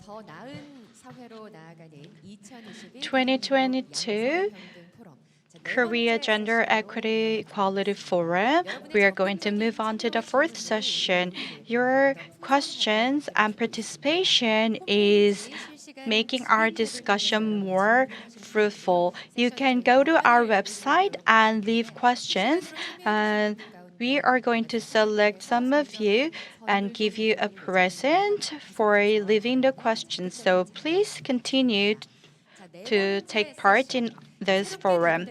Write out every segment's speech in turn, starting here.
2022 Korea Gender Equity Equality Forum. We are going to move on to the fourth session. Your questions and participation is making our discussion more fruitful. You can go to our website and leave questions. And we are going to select some of you and give you a present for leaving the questions. So please continue to take part in this forum.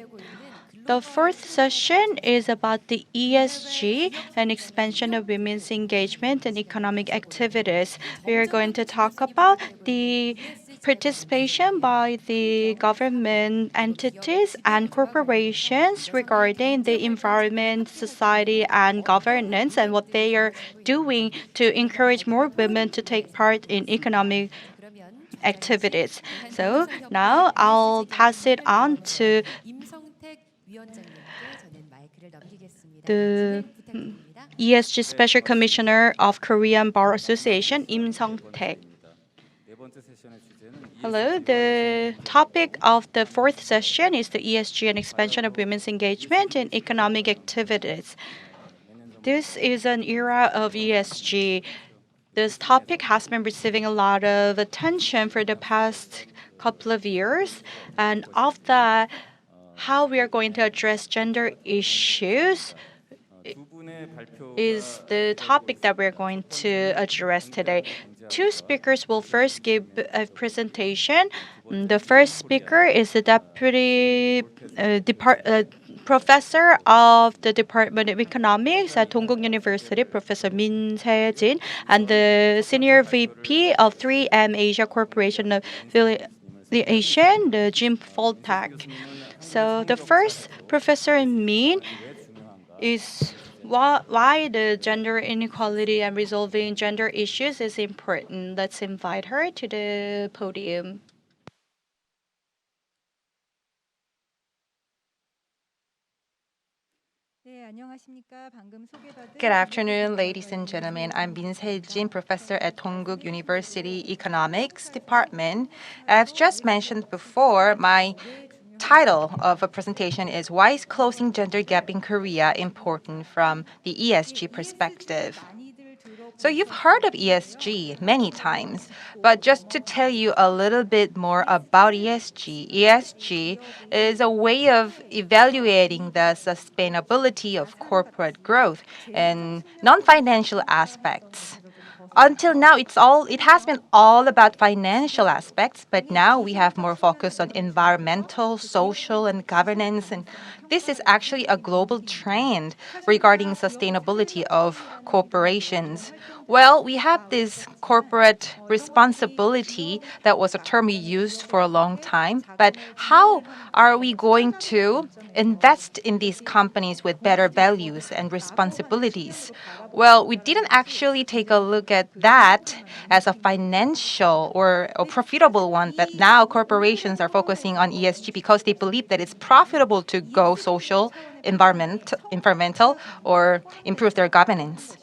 The fourth session is about the ESG and expansion of women's engagement in economic activities. We are going to talk about the participation by the government entities and corporations regarding the environment, society, and governance and what they are doing to encourage more women to take part in economic activities. So now I'll pass it on to the ESG Special Commissioner of Korean Bar Association, Im Taek. Hello, the topic of the fourth session is the ESG and expansion of women's engagement in economic activities. This is an era of ESG. This topic has been receiving a lot of attention for the past couple of years, and of that, how we are going to address gender issues is the topic that we're going to address today. Two speakers will first give a presentation. The first speaker is the Deputy Professor of the Department of Economics at Dongguk University, Professor Min Sejin, and the Senior VP of 3M Asia Corporation Affiliation, the Jim Falteisek. So the first, Professor Min, is why the gender inequality and resolving gender issues is important. Let's invite her to the podium. Good afternoon, ladies and gentlemen. I'm Min Sejin, professor at Dongguk University Economics Department. As just mentioned before, my title of a presentation is Why is Closing Gender Gap in Korea Important from the ESG Perspective? So you've heard of ESG many times, but just to tell you a little bit more about ESG is a way of evaluating the sustainability of corporate growth and non-financial aspects. Until now, it has been all about financial aspects, but now we have more focus on environmental, social, and governance, and this is actually a global trend regarding sustainability of corporations. Well, we have this corporate responsibility that was a term we used for a long time, but how are we going to invest in these companies with better values and responsibilities? Well, we didn't actually take a look at that as a financial or a profitable one, but now corporations are focusing on ESG because they believe that it's profitable to go social, environmental, or improve their governance.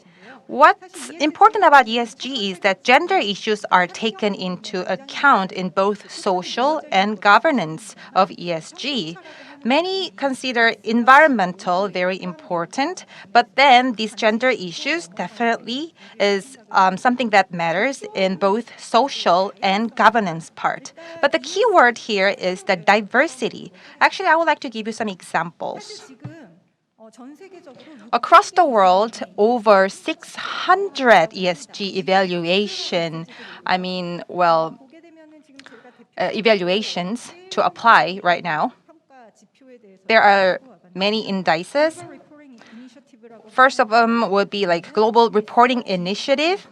What's important about ESG is that gender issues are taken into account in both social and governance of ESG. Many consider environmental very important, but then these gender issues definitely is something that matters in both social and governance part. But the key word here is the diversity. Actually, I would like to give you some examples. Across the world, over 600 ESG evaluations to apply right now. There are many indices. First of them would be like Global Reporting Initiative.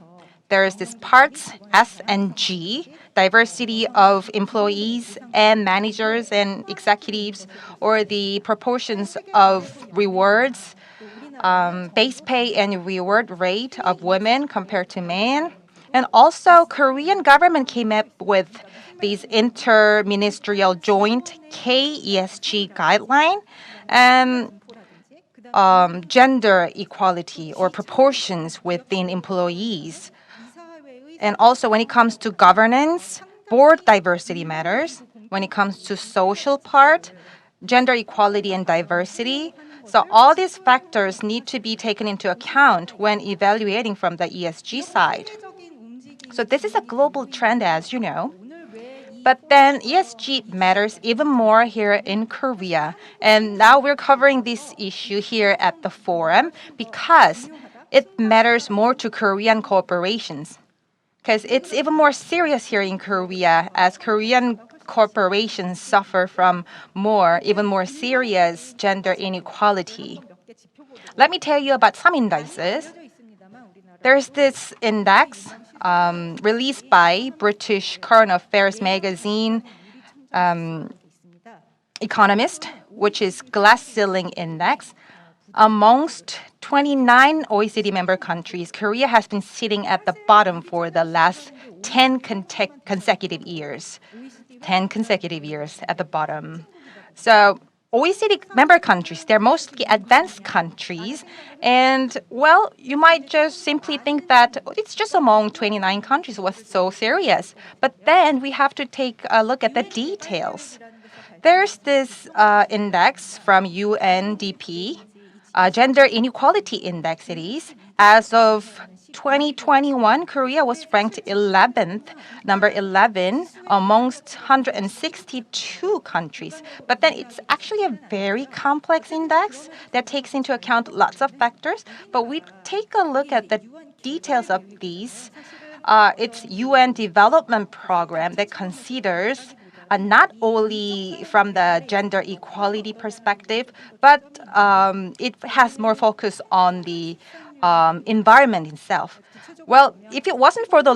There is this parts, S and G, diversity of employees and managers and executives, or the proportions of rewards, base pay and reward rate of women compared to men. And also, Korean government came up with these inter-ministerial joint KESG guideline and gender equality or proportions within employees. And also when it comes to governance, board diversity matters. When it comes to social part, gender equality and diversity. So all these factors need to be taken into account when evaluating from the ESG side. So this is a global trend, as you know. But then ESG matters even more here in Korea. And now we're covering this issue here at the forum because it matters more to Korean corporations. Because it's even more serious here in Korea as Korean corporations suffer from even more serious gender inequality. Let me tell you about some indices. There's this index released by British Current Affairs magazine Economist, which is Glass Ceiling Index. Amongst 29 OECD member countries, Korea has been sitting at the bottom for the last 10 consecutive years. 10 consecutive years at the bottom. So OECD member countries, they're mostly advanced countries. And, well, you might just simply think that it's just among 29 countries. What's so serious? But then we have to take a look at the details. There's this index from UNDP, Gender Inequality Index it is. As of 2021, Korea was ranked 11th, number 11 amongst 162 countries. But then it's actually a very complex index that takes into account lots of factors. But we take a look at the details of these. It's UN Development Program that considers not only from the gender equality perspective, but it has more focus on the environment itself. Well, if it wasn't for the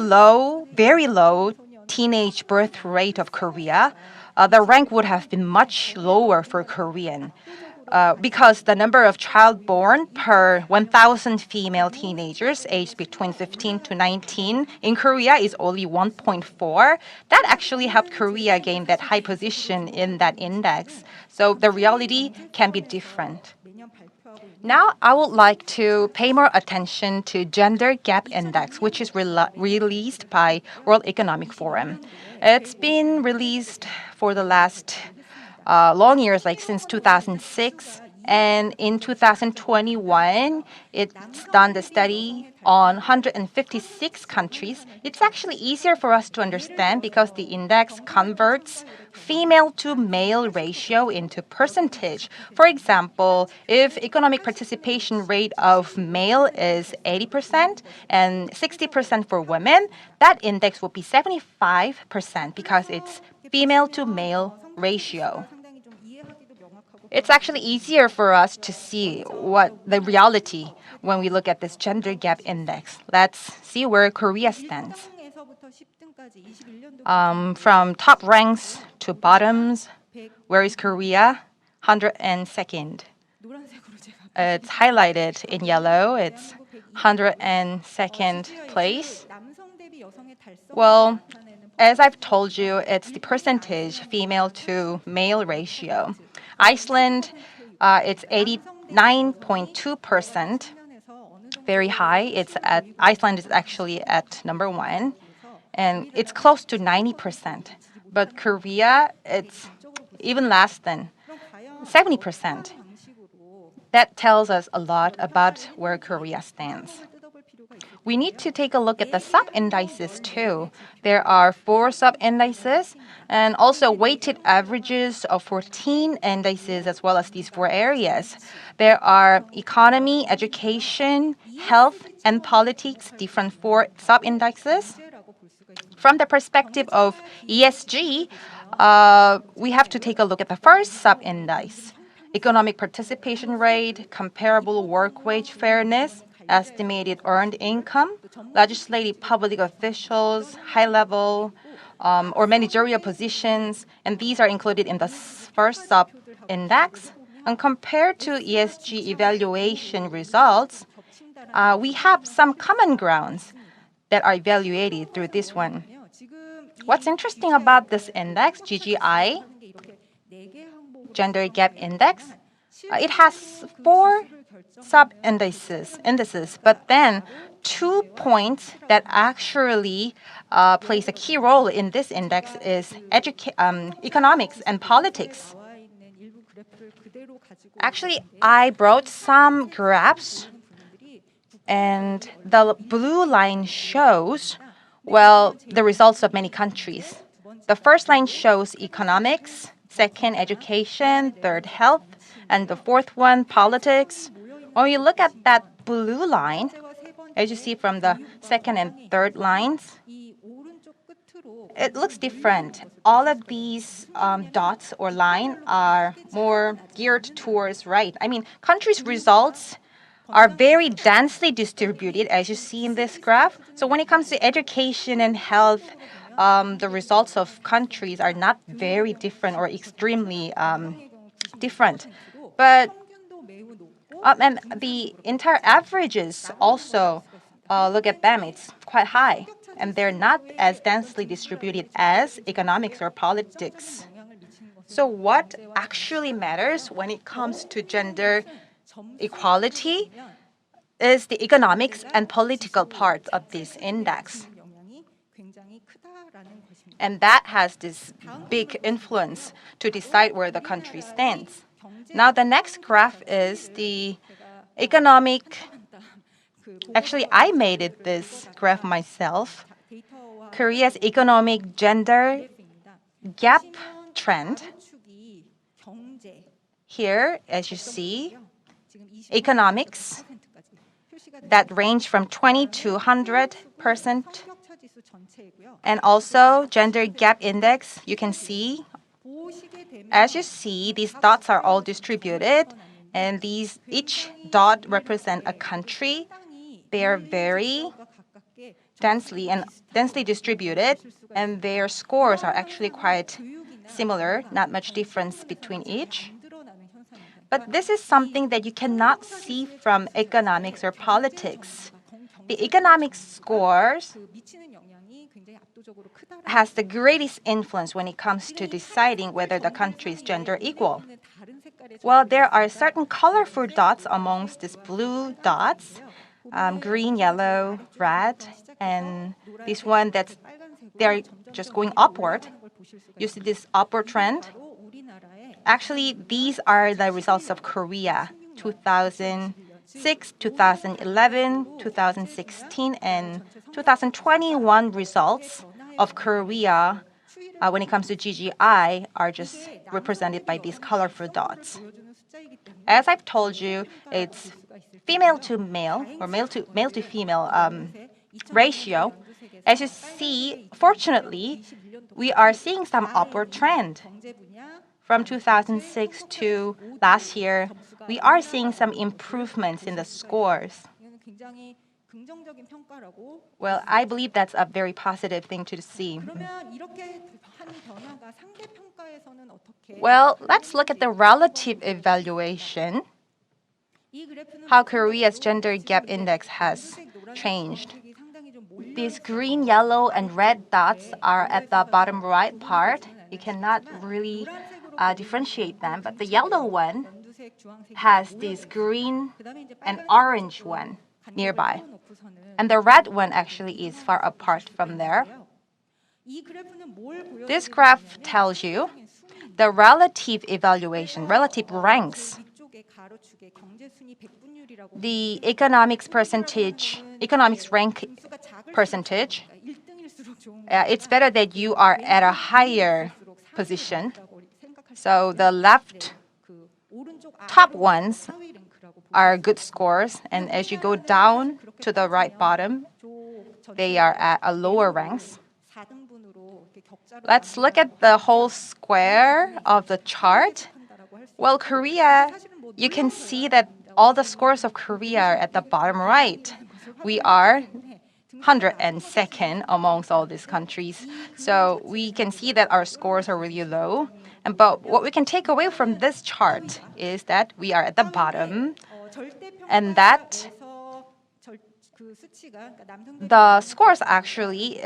very low teenage birth rate of Korea, the rank would have been much lower for Korean. Because the number of child born per 1,000 female teenagers aged between 15 to 19 in Korea is only 1.4. That actually helped Korea gain that high position in that index. So the reality can be different. Now, I would like to pay more attention to Gender Gap Index, which is released by World Economic Forum. It's been released for the last long years, like since 2006. And in 2021, it's done the study on 156 countries. It's actually easier for us to understand because the index converts female to male ratio into percentage. For example, if economic participation rate of male is 80% and 60% for women, that index will be 75% because it's female to male ratio. It's actually easier for us to see what the reality when we look at this gender gap index. Let's see where Korea stands. From top ranks to bottoms, where is Korea? 102nd. It's highlighted in yellow. It's 102nd place. Well, as I've told you, it's the percentage female to male ratio. Iceland, it's 89.2%, very high. Iceland is actually at number 1, and it's close to 90%. But Korea, it's even less than 70%. That tells us a lot about where Korea stands. We need to take a look at the sub-indices too. There are 4 sub-indices and also weighted averages of 14 indices as well as these 4 areas. There are economy, education, health, and politics, different 4 sub-indices. From the perspective of ESG, we have to take a look at the first sub-indice. Economic participation rate, comparable work wage fairness, estimated earned income, legislative public officials, high level or managerial positions, and these are included in the first sub-index. And compared to ESG evaluation results, we have some common grounds that are evaluated through this one. What's interesting about this index, GGI, Gender Gap Index, it has 4 indices. But then 2 points that actually plays a key role in this index is economics and politics. Actually, I brought some graphs, and the blue line shows, well, the results of many countries. The first line shows economics, second education, third health, and the fourth one politics. When you look at that blue line, as you see from the second and third lines, it looks different. All of these dots or line are more geared towards right. I mean, countries' results are very densely distributed, as you see in this graph. So when it comes to education and health, the results of countries are not very different or extremely different. But and the entire averages also, look at them, it's quite high. And they're not as densely distributed as economics or politics. So what actually matters when it comes to gender equality is the economics and political part of this index. And that has this big influence to decide where the country stands. Now, the next graph is the economic. Actually, I made this graph myself. Korea's economic gender gap trend. Here, as you see, economics that range from 20 to 100%. And also gender gap index, you can see. As you see, these dots are all distributed, and each dot represent a country. They are very densely distributed, and their scores are actually quite similar, not much difference between each. But this is something that you cannot see from economics or politics. The economic scores has the greatest influence when it comes to deciding whether the country is gender equal. Well, there are certain colorful dots amongst these blue dots, green, yellow, red, and this one they're just going upward. You see this upward trend? Actually, these are the results of Korea, 2006, 2011, 2016, and 2021 results of Korea when it comes to GGI are just represented by these colorful dots. As I've told you, it's female to male or male to female ratio. As you see, fortunately, we are seeing some upward trend. From 2006 to last year, we are seeing some improvements in the scores. Well, I believe that's a very positive thing to see. Well, let's look at the relative evaluation, how Korea's gender gap index has changed. These green, yellow, and red dots are at the bottom right part. You cannot really differentiate them, but the yellow one has this green and orange one nearby. And the red one actually is far apart from there. This graph tells you the relative evaluation, relative ranks. The economics rank percentage, it's better that you are at a higher position. So the left top ones are good scores, and as you go down to the right bottom, they are at a lower ranks. Let's look at the whole square of the chart. Well, Korea, you can see that all the scores of Korea are at the bottom right. We are 102nd amongst all these countries. So we can see that our scores are really low. But what we can take away from this chart is that we are at the bottom, and that the scores actually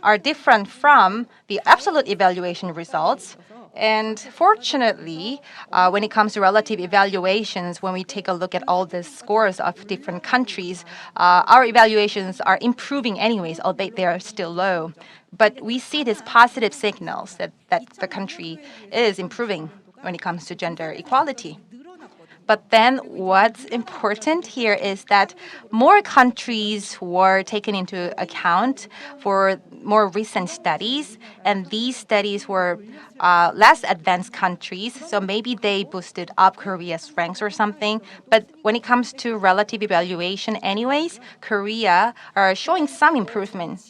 are different from the absolute evaluation results. And fortunately, when it comes to relative evaluations, when we take a look at all the scores of different countries, our evaluations are improving anyways, albeit they are still low. But we see these positive signals that the country is improving when it comes to gender equality. But then what's important here is that more countries were taken into account for more recent studies, and these studies were less advanced countries, so maybe they boosted up Korea's ranks or something. But when it comes to relative evaluation anyways, Korea are showing some improvement.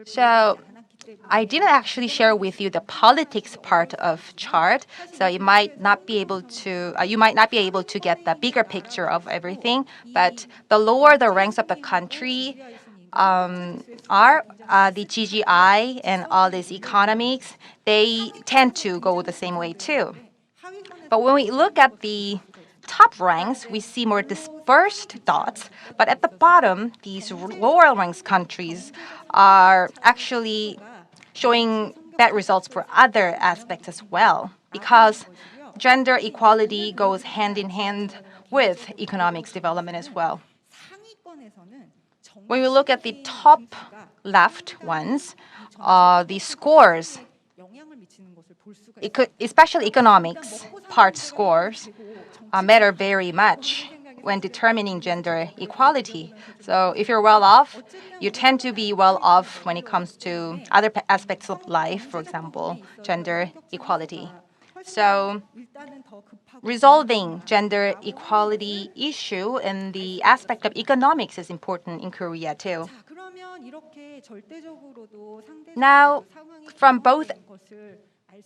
So I didn't actually share with you the politics part of chart, so you might not be able to get the bigger picture of everything. But the lower the ranks of the country are, the GGI and all these economics, they tend to go the same way too. But when we look at the top ranks, we see more dispersed dots, but at the bottom, these lower ranks countries are actually showing bad results for other aspects as well, because gender equality goes hand in hand with economics development as well. When we look at the top left ones, the scores, especially economics part scores, matter very much when determining gender equality. So if you're well off, you tend to be well off when it comes to other aspects of life, for example, gender equality. So resolving gender equality issue in the aspect of economics is important in Korea too. Now, from both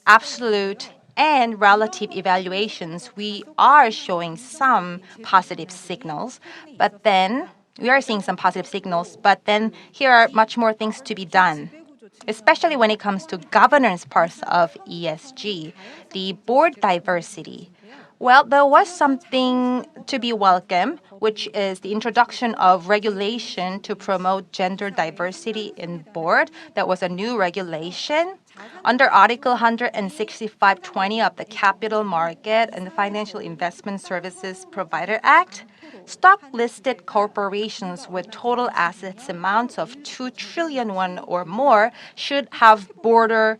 absolute and relative evaluations, we are showing some positive signals, but then we are seeing some positive signals, but then here are much more things to be done, especially when it comes to governance parts of ESG, the board diversity. Well, there was something to be welcome, which is the introduction of regulation to promote gender diversity in board. That was a new regulation. Under Article 165(20) of the Capital Market and Financial Investment Services Provider Act, stock-listed corporations with total assets amounts of 2 trillion won or more should have board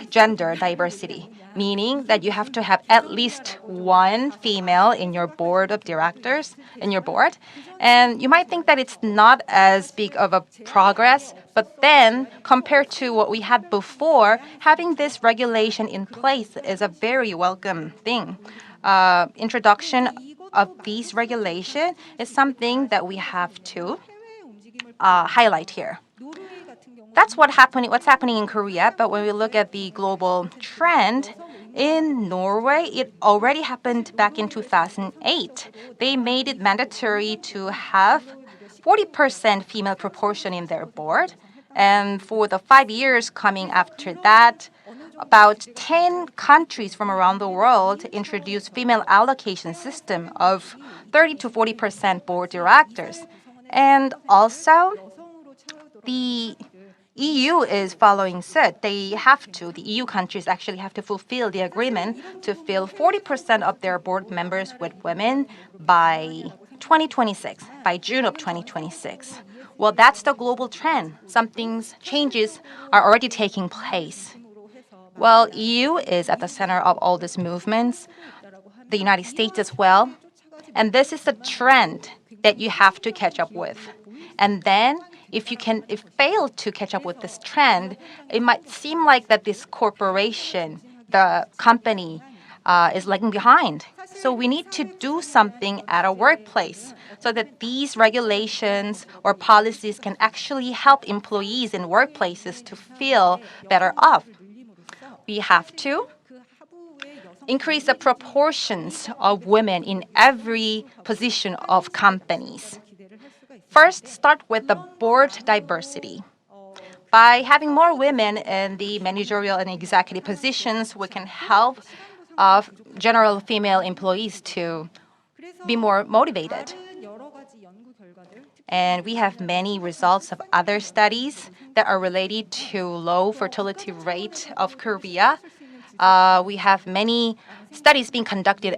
gender diversity, meaning that you have to have at least one female in your board of directors, in your board. And you might think that it's not as big of a progress, but then compared to what we had before, having this regulation in place is a very welcome thing. Introduction of these regulation is something that we have to highlight here. That's what's happening in Korea, but when we look at the global trend, in Norway, it already happened back in 2008. They made it mandatory to have 40% female proportion in their board. And for the 5 years coming after that, about 10 countries from around the world introduced female allocation system of 30 to 40% board directors. And also, the EU is following suit. The EU countries actually have to fulfill the agreement to fill 40% of their board members with women by 2026, by June of 2026. Well, that's the global trend. Changes are already taking place. Well, EU is at the center of all these movements, the United States as well. And this is the trend that you have to catch up with. And then if you fail to catch up with this trend, it might seem like that this corporation, the company, is lagging behind. So we need to do something at a workplace so that these regulations or policies can actually help employees in workplaces to feel better off. We have to increase the proportions of women in every position of companies. First, start with the board diversity. By having more women in the managerial and executive positions, we can help general female employees to be more motivated. And we have many results of other studies that are related to low fertility rate of Korea. We have many studies being conducted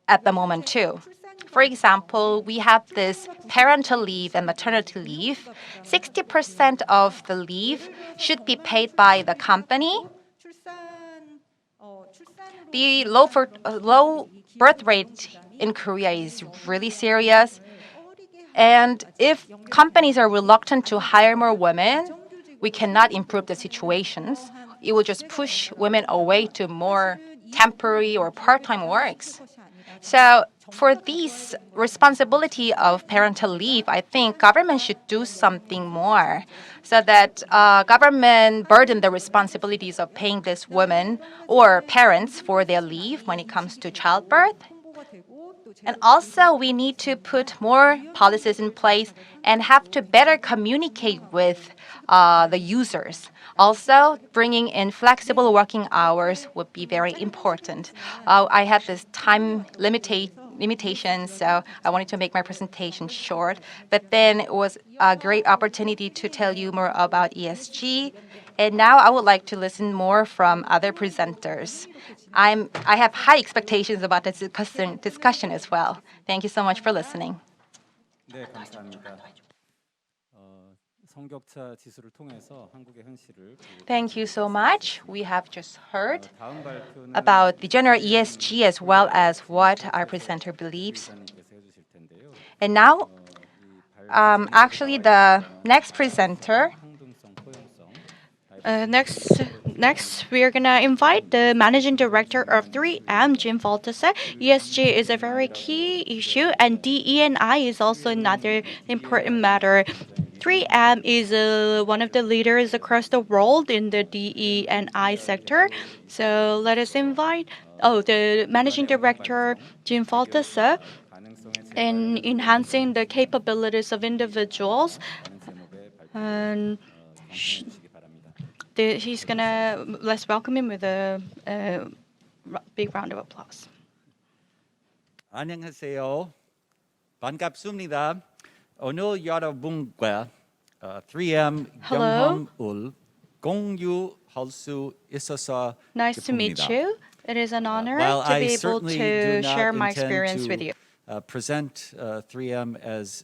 at the moment too. For example, we have this parental leave and maternity leave. 60% of the leave should be paid by the company. The low birth rate in Korea is really serious. And if companies are reluctant to hire more women, we cannot improve the situations. It will just push women away to more temporary or part-time works. So for this responsibility of parental leave, I think government should do something more so that government burden the responsibilities of paying this women or parents for their leave when it comes to childbirth. And also, we need to put more policies in place and have to better communicate with the users. Also, bringing in flexible working hours would be very important. I had this time limitation, so I wanted to make my presentation short. But then it was a great opportunity to tell you more about ESG. And now I would like to listen more from other presenters. I have high expectations about this discussion as well. Thank you so much for listening. 네, 감사합니다. 성격차 지수를 통해서 한국의 현실을 Thank you so much. We have just heard 다음 발표는 about the general ESG as well as what our presenter believes. 이사님께서 해주실 텐데요. And now, actually, the next presenter. 항등성, 포용성, Next, we are gonna invite the managing director of 3M, Jim Falteisek. ESG is a very key issue, and DE&I is also another important matter. 3M is one of the leaders across the world in the DE&I sector. So let us invite the managing director, Jim Falteisek, in enhancing the capabilities of individuals. And he's gonna let's welcome him with a big round of applause. 안녕하세요. 반갑습니다. 오늘 여러분과 3M Hello. 경험을 공유할 수 있어서 Nice to meet 기쁩니다. you. It is an honor While to I be able certainly to do not share my intend experience to, with you. present 3M as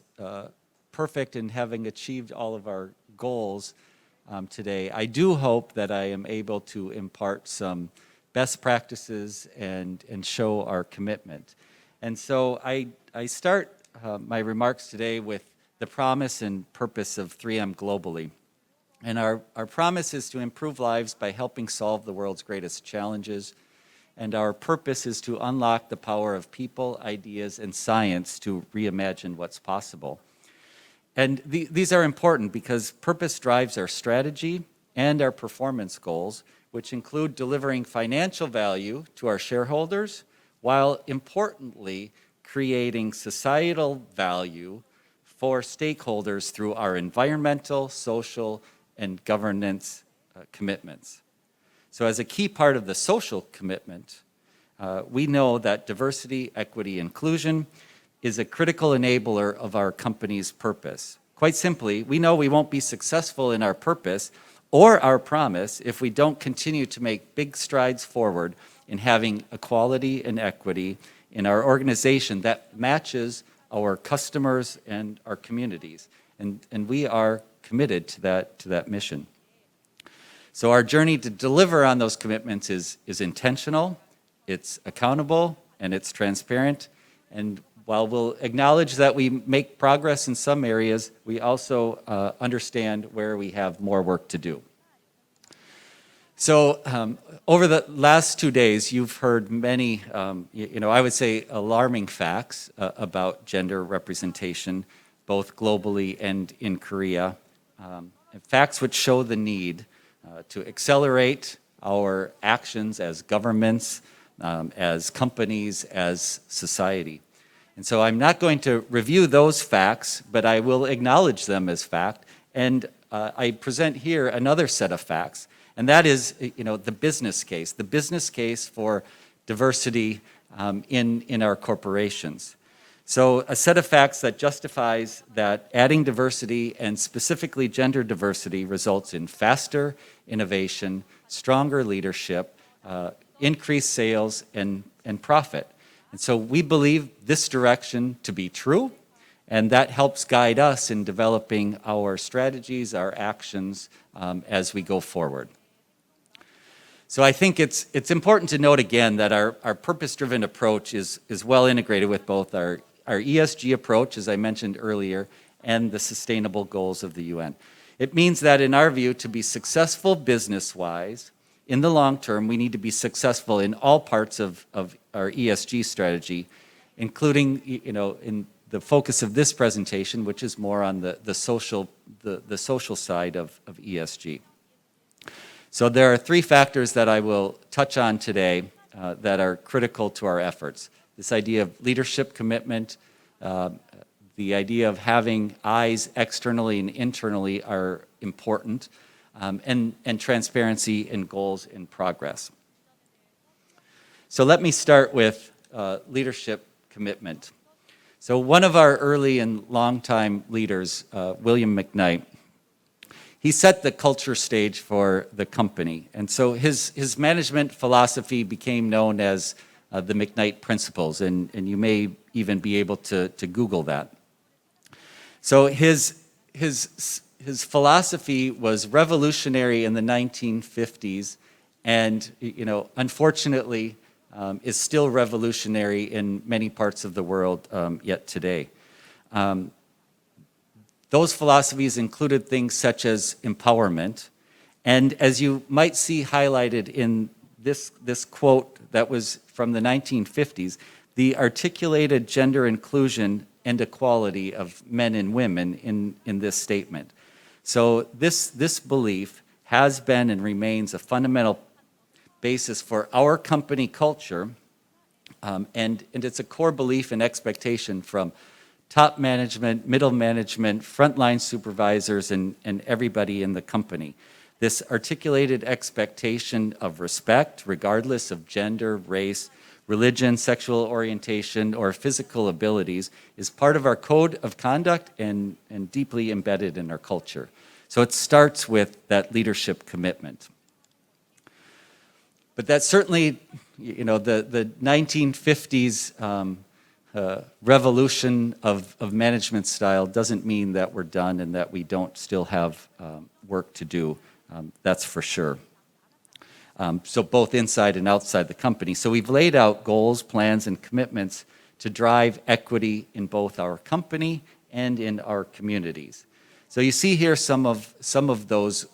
perfect in having achieved all of our goals today, I do hope that I am able to impart some best practices and show our commitment. And so I start my remarks today with the promise and purpose of 3M globally. And our promise is to improve lives by helping solve the world's greatest challenges. And our purpose is to unlock the power of people, ideas, and science to reimagine what's possible. And these are important because purpose drives our strategy and our performance goals, which include delivering financial value to our shareholders, while importantly creating societal value for stakeholders through our environmental, social, and governance commitments. So as a key part of the social commitment, we know that diversity, equity, inclusion is a critical enabler of our company's purpose. Quite simply, we know we won't be successful in our purpose or our promise if we don't continue to make big strides forward in having equality and equity in our organization that matches our customers and our communities. And we are committed to that mission. So our journey to deliver on those commitments is intentional, it's accountable, and it's transparent. And while we'll acknowledge that we make progress in some areas, we also understand where we have more work to do. So over the last 2 days, you've heard many, I would say alarming facts about gender representation, both globally and in Korea. Facts which show the need to accelerate our actions as governments, as companies, as society. And so I'm not going to review those facts, but I will acknowledge them as fact. And I present here another set of facts, and that is, the business case for diversity in our corporations. So a set of facts that justifies that adding diversity and specifically gender diversity results in faster innovation, stronger leadership, increased sales, and profit. And so we believe this direction to be true, and that helps guide us in developing our strategies, our actions as we go forward. So I think it's important to note again that our purpose-driven approach is well integrated with both our ESG approach, as I mentioned earlier, and the sustainable goals of the UN. It means that in our view, to be successful business-wise, in the long term, we need to be successful in all parts of our ESG strategy, including, in the focus of this presentation, which is more on the social side of ESG. So there are three factors that I will touch on today that are critical to our efforts. This idea of leadership commitment, the idea of having eyes externally and internally are important, and transparency and goals in progress. So let me start with leadership commitment. So one of our early and longtime leaders, William Mcknight, he set the culture stage for the company. And so his management philosophy became known as the Mcknight Principles, and you may even be able to Google that. So his philosophy was revolutionary in the 1950s, and unfortunately is still revolutionary in many parts of the world yet today. Those philosophies included things such as empowerment, and as you might see highlighted in this quote that was from the 1950s, the articulated gender inclusion and equality of men and women in this statement. So this belief has been and remains a fundamental basis for our company culture, and it's a core belief and expectation from top management, middle management, frontline supervisors, and everybody in the company. This articulated expectation of respect, regardless of gender, race, religion, sexual orientation, or physical abilities, is part of our code of conduct and deeply embedded in our culture. So it starts with that leadership commitment. But that certainly, the 1950s revolution of management style doesn't mean that we're done and that we don't still have work to do. That's for sure. So both inside and outside the company. So we've laid out goals, plans, and commitments to drive equity in both our company and in our communities. So you see here some of those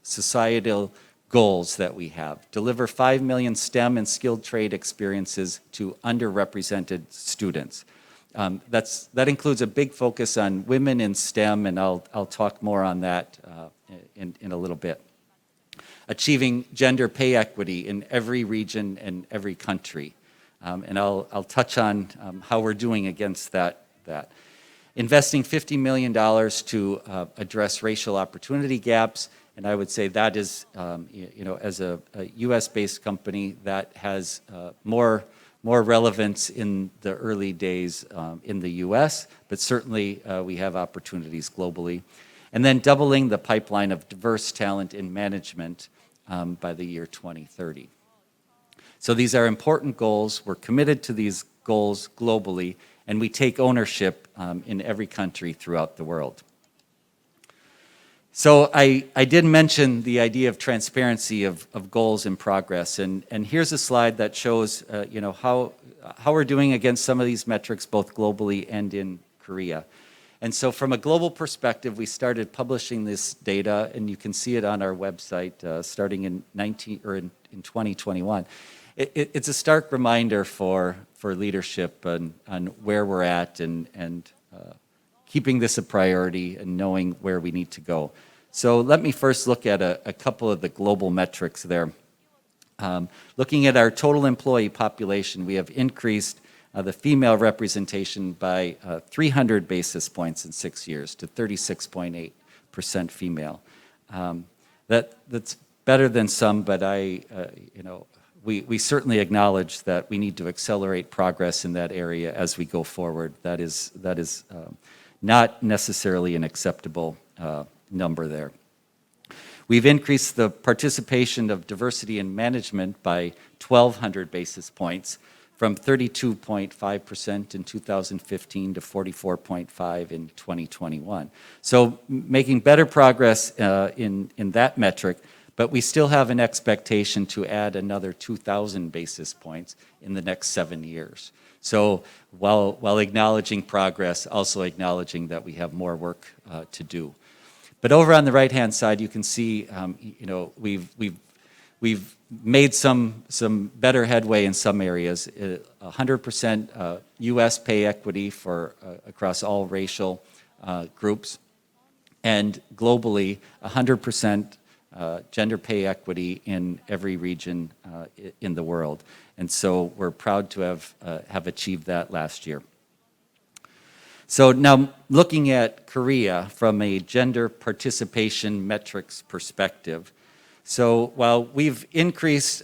societal goals that we have. Deliver 5 million STEM and skilled trade experiences to underrepresented students. That includes a big focus on women in STEM, and I'll talk more on that in a little bit. Achieving gender pay equity in every region and every country. And I'll touch on how we're doing against that. Investing $50 million to address racial opportunity gaps. And I would say that is, as a U.S.-based company, that has more relevance in the early days in the U.S., but certainly we have opportunities globally. And then doubling the pipeline of diverse talent in management by the year 2030. So these are important goals. We're committed to these goals globally, and we take ownership in every country throughout the world. So I did mention the idea of transparency of goals in progress, and here's a slide that shows how we're doing against some of these metrics both globally and in Korea. And so from a global perspective, we started publishing this data, and you can see it on our website starting in 2021. It's a stark reminder for leadership on where we're at and keeping this a priority and knowing where we need to go. So let me first look at a couple of the global metrics there. Looking at our total employee population, we have increased the female representation by 300 basis points in 6 years to 36.8% female. That's better than some, but we certainly acknowledge that we need to accelerate progress in that area as we go forward. That is not necessarily an acceptable number there. We've increased the participation of diversity in management by 1,200 basis points, from 32.5% in 2015 to 44.5% in 2021. So making better progress in that metric, but we still have an expectation to add another 2,000 basis points in the next 7 years. So while acknowledging progress, also acknowledging that we have more work to do. But over on the right-hand side, you can see, we've made some better headway in some areas. 100% U.S. pay equity for across all racial groups, and globally 100% gender pay equity in every region in the world. And so we're proud to have achieved that last year. So now looking at Korea from a gender participation metrics perspective. So while we've increased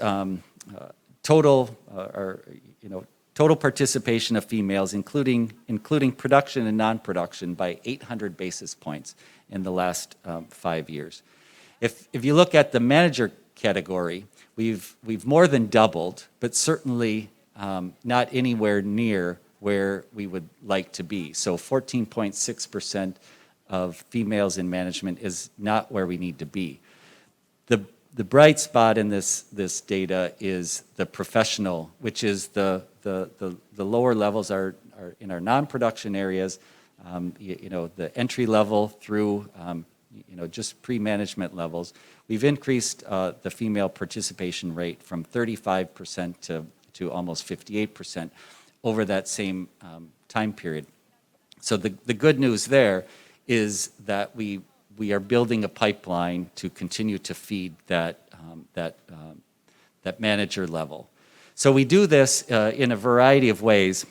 total participation of females, including production and non-production, by 800 basis points in the last 5 years. If you look at the manager category, we've more than doubled, but certainly not anywhere near where we would like to be. So 14.6% of females in management is not where we need to be. The bright spot in this data is the professional, which is the lower levels are in our non-production areas, the entry level through just pre-management levels. We've increased the female participation rate from 35% to almost 58% over that same time period. So the good news there is that we are building a pipeline to continue to feed that manager level. So we do this in a variety of ways,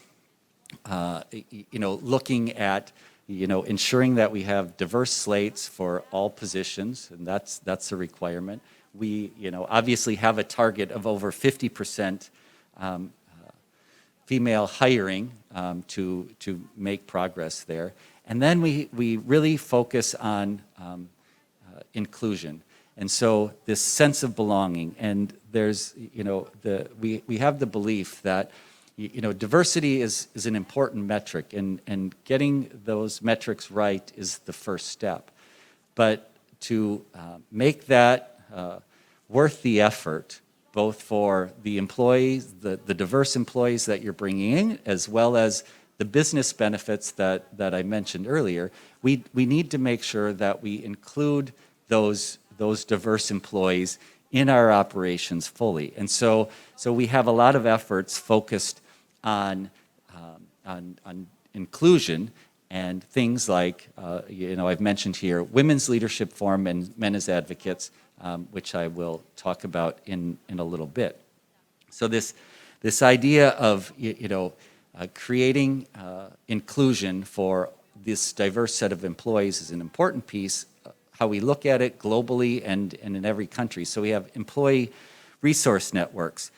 looking at ensuring that we have diverse slates for all positions, and that's a requirement. We obviously have a target of over 50% female hiring to make progress there. And then we really focus on inclusion. And so this sense of belonging, and there's, we have the belief that, diversity is an important metric, and getting those metrics right is the first step. But to make that worth the effort, both for the employees, the diverse employees that you're bringing in, as well as the business benefits that I mentioned earlier, we need to make sure that we include those diverse employees in our operations fully. And so we have a lot of efforts focused on inclusion, and things like, I've mentioned here, Women's Leadership Forum and Men as Advocates, which I will talk about in a little bit. So this idea of, creating inclusion for this diverse set of employees is an important piece, how we look at it globally and in every country. So we have employee resource networks.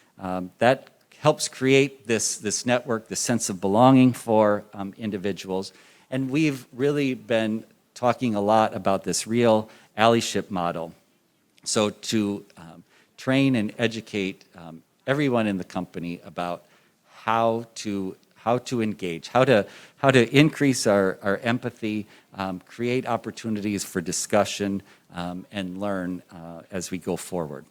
That helps create this network, this sense of belonging for individuals. And we've really been talking a lot about this real allyship model. So to train and educate everyone in the company about how to engage, how to increase our empathy, create opportunities for discussion, and learn as we go forward.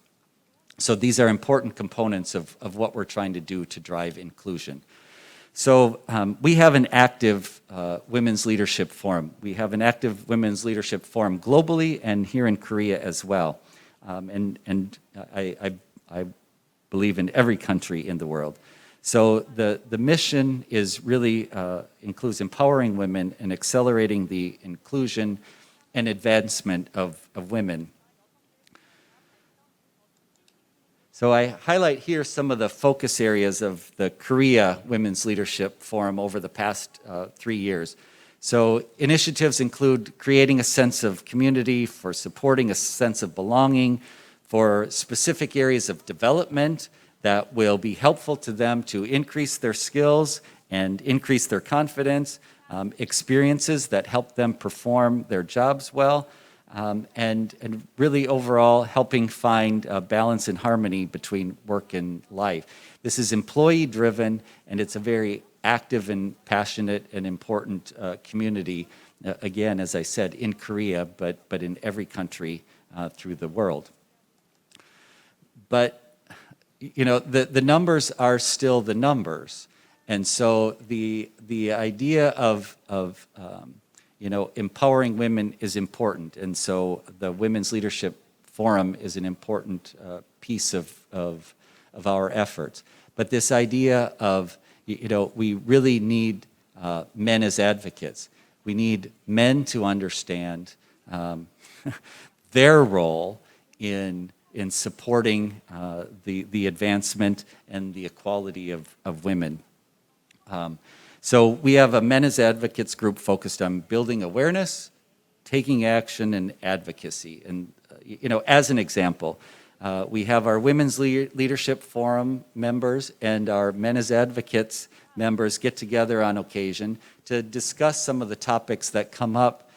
So these are important components of what we're trying to do to drive inclusion. So we have an active Women's Leadership Forum. We have an active Women's Leadership Forum globally and here in Korea as well. And I believe in every country in the world. So the mission is really includes empowering women and accelerating the inclusion and advancement of women. So I highlight here some of the focus areas of the Korea Women's Leadership Forum over the past 3 years. So initiatives include creating a sense of community, for supporting a sense of belonging, for specific areas of development, that will be helpful to them to increase their skills and increase their confidence, experiences that help them perform their jobs well, and really overall helping find balance and harmony between work and life. This is employee-driven, and it's a very active and passionate and important community, again, as I said, in Korea, but in every country through the world. But, you know, the numbers are still the numbers. And so the idea of you know, empowering women is important. And so the Women's Leadership Forum is an important piece of our efforts. But this idea of, you know, we really need men as advocates. We need men to understand their role in supporting the advancement and the equality of women. So we have a Men as Advocates group focused on building awareness, taking action, and advocacy. And, you know, as an example, we have our Women's Leadership Forum members and our Men as Advocates members get together on occasion to discuss some of the topics that come up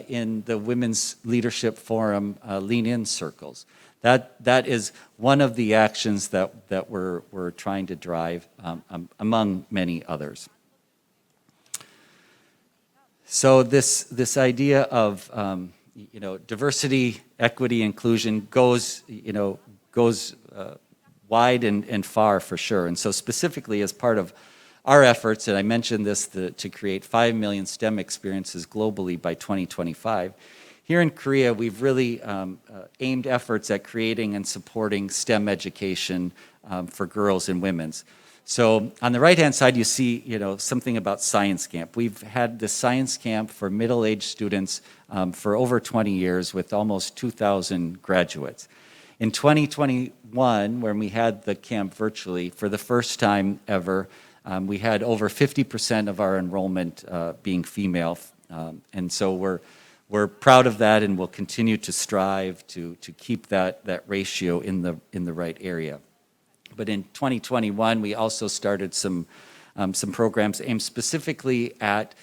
in the Women's Leadership Forum lean-in circles. That is one of the actions that we're trying to drive among many others. So this idea of you know, diversity, equity, inclusion goes wide and far for sure. And so specifically as part of our efforts, and I mentioned this to create 5 million STEM experiences globally by 2025. Here in Korea, we've really aimed efforts at creating and supporting STEM education for girls and women's. So on the right-hand side, you see, you know, something about Science Camp. We've had the Science Camp for middle-aged students for over 20 years with almost 2,000 graduates. In 2021, when we had the camp virtually, for the first time ever, we had over 50% of our enrollment being female. And so we're proud of that, and we'll continue to strive to keep that ratio in the right area. But in 2021, we also started some programs aimed specifically at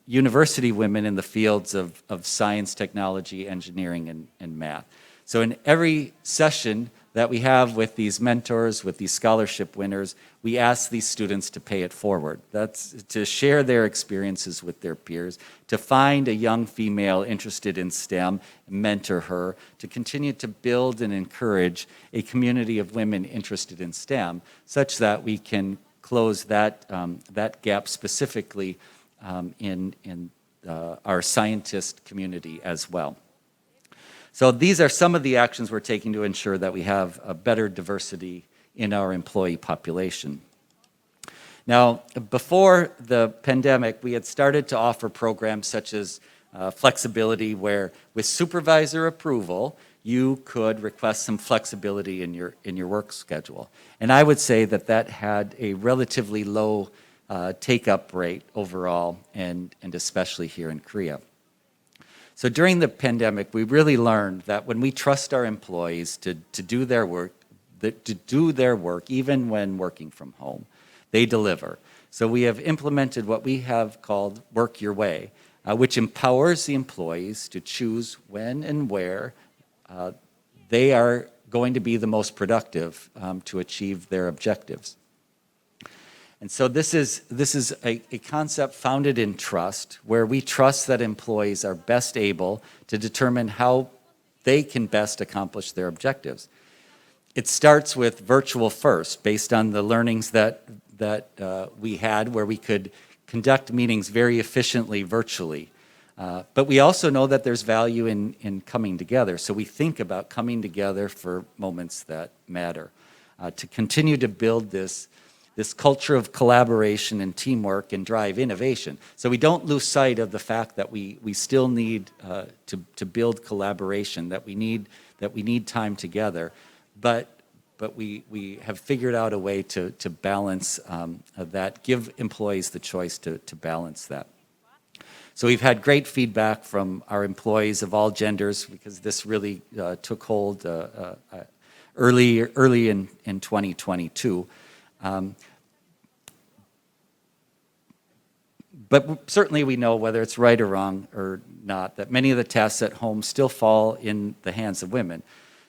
university women in the fields of science, technology, engineering, and math. So in every session that we have with these mentors, with these scholarship winners, we ask these students to pay it forward. That's to share their experiences with their peers, to find a young female interested in STEM, mentor her, to continue to build and encourage a community of women interested in STEM, such that we can close that gap specifically in our scientist community as well. So these are some of the actions we're taking to ensure that we have a better diversity in our employee population. Now, before the pandemic, we had started to offer programs such as flexibility, where with supervisor approval, you could request some flexibility in your work schedule. And I would say that had a relatively low take-up rate overall, and especially here in Korea. So during the pandemic, we really learned that when we trust our employees to do their work, even when working from home, they deliver. So we have implemented what we have called Work Your Way, which empowers the employees to choose when and where they are going to be the most productive to achieve their objectives. And so this is a concept founded in trust, where we trust that employees are best able to determine how they can best accomplish their objectives. It starts with virtual first, based on the learnings that we had, where we could conduct meetings very efficiently virtually. But we also know that there's value in coming together. So we think about coming together for moments that matter, to continue to build this culture of collaboration and teamwork and drive innovation. So we don't lose sight of the fact that we still need to build collaboration, that we need time together, but we have figured out a way to balance that, give employees the choice to balance that. So we've had great feedback from our employees of all genders, because this really took hold early in 2022. But certainly we know, whether it's right or wrong or not, that many of the tasks at home still fall in the hands of women.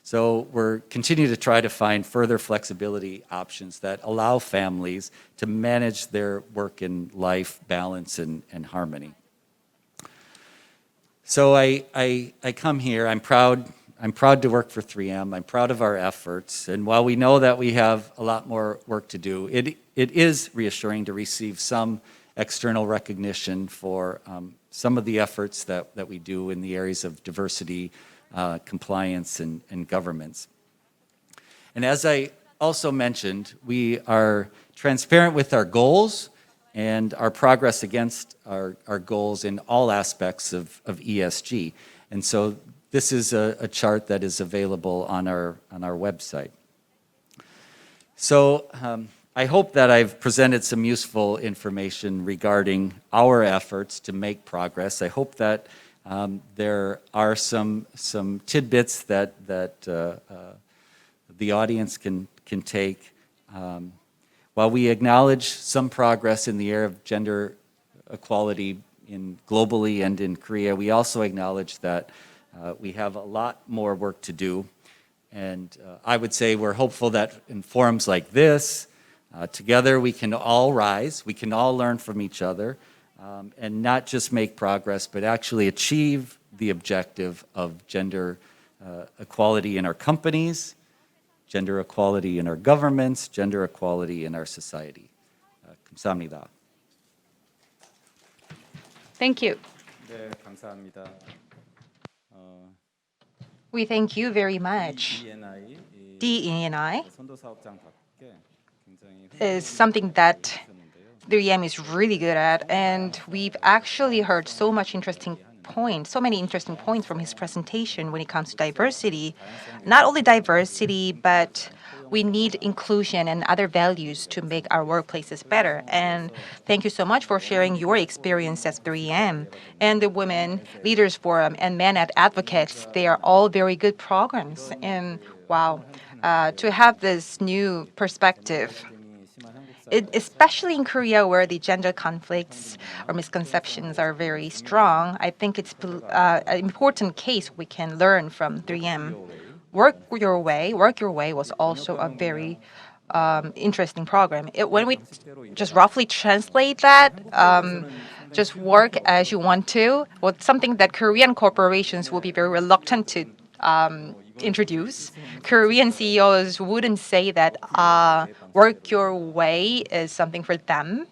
So we're continuing to try to find further flexibility options that allow families to manage their work and life balance and harmony. So I come here, I'm proud to work for 3M. I'm proud of our efforts. And while we know that we have a lot more work to do, it is reassuring to receive some external recognition for some of the efforts that we do in the areas of diversity, compliance, and governance. And as I also mentioned, we are transparent with our goals and our progress against our goals in all aspects of ESG. And so this is a chart that is available on our website. So I hope that I've presented some useful information regarding our efforts to make progress. I hope that there are some tidbits that the audience can take. While we acknowledge some progress in the area of gender equality globally and in Korea, we also acknowledge that we have a lot more work to do. And I would say we're hopeful that in forums like this, together we can all rise, we can all learn from each other, and not just make progress, but actually achieve the objective of gender equality in our companies, gender equality in our governments, gender equality in our society. 감사합니다. Thank you. 네, 감사합니다. We thank you very much. DE&I 선도사업장답게 굉장히 is something that 3M is really good at, and we've actually heard so many interesting points from his presentation when it comes to diversity. Not only diversity, but we need inclusion and other values to make our workplaces better. And thank you so much for sharing your experience at 3M. And the Women Leaders Forum and Men at Advocates, they are all very good programs. And wow, to have this new perspective, especially in Korea, where the gender conflicts or misconceptions are very strong, I think it's an important case we can learn from 3M. Work Your Way was also a very interesting program. When we just roughly translate that, just work as you want to, well, something that Korean corporations will be very reluctant to introduce. Korean CEOs wouldn't say that work your way is something for them.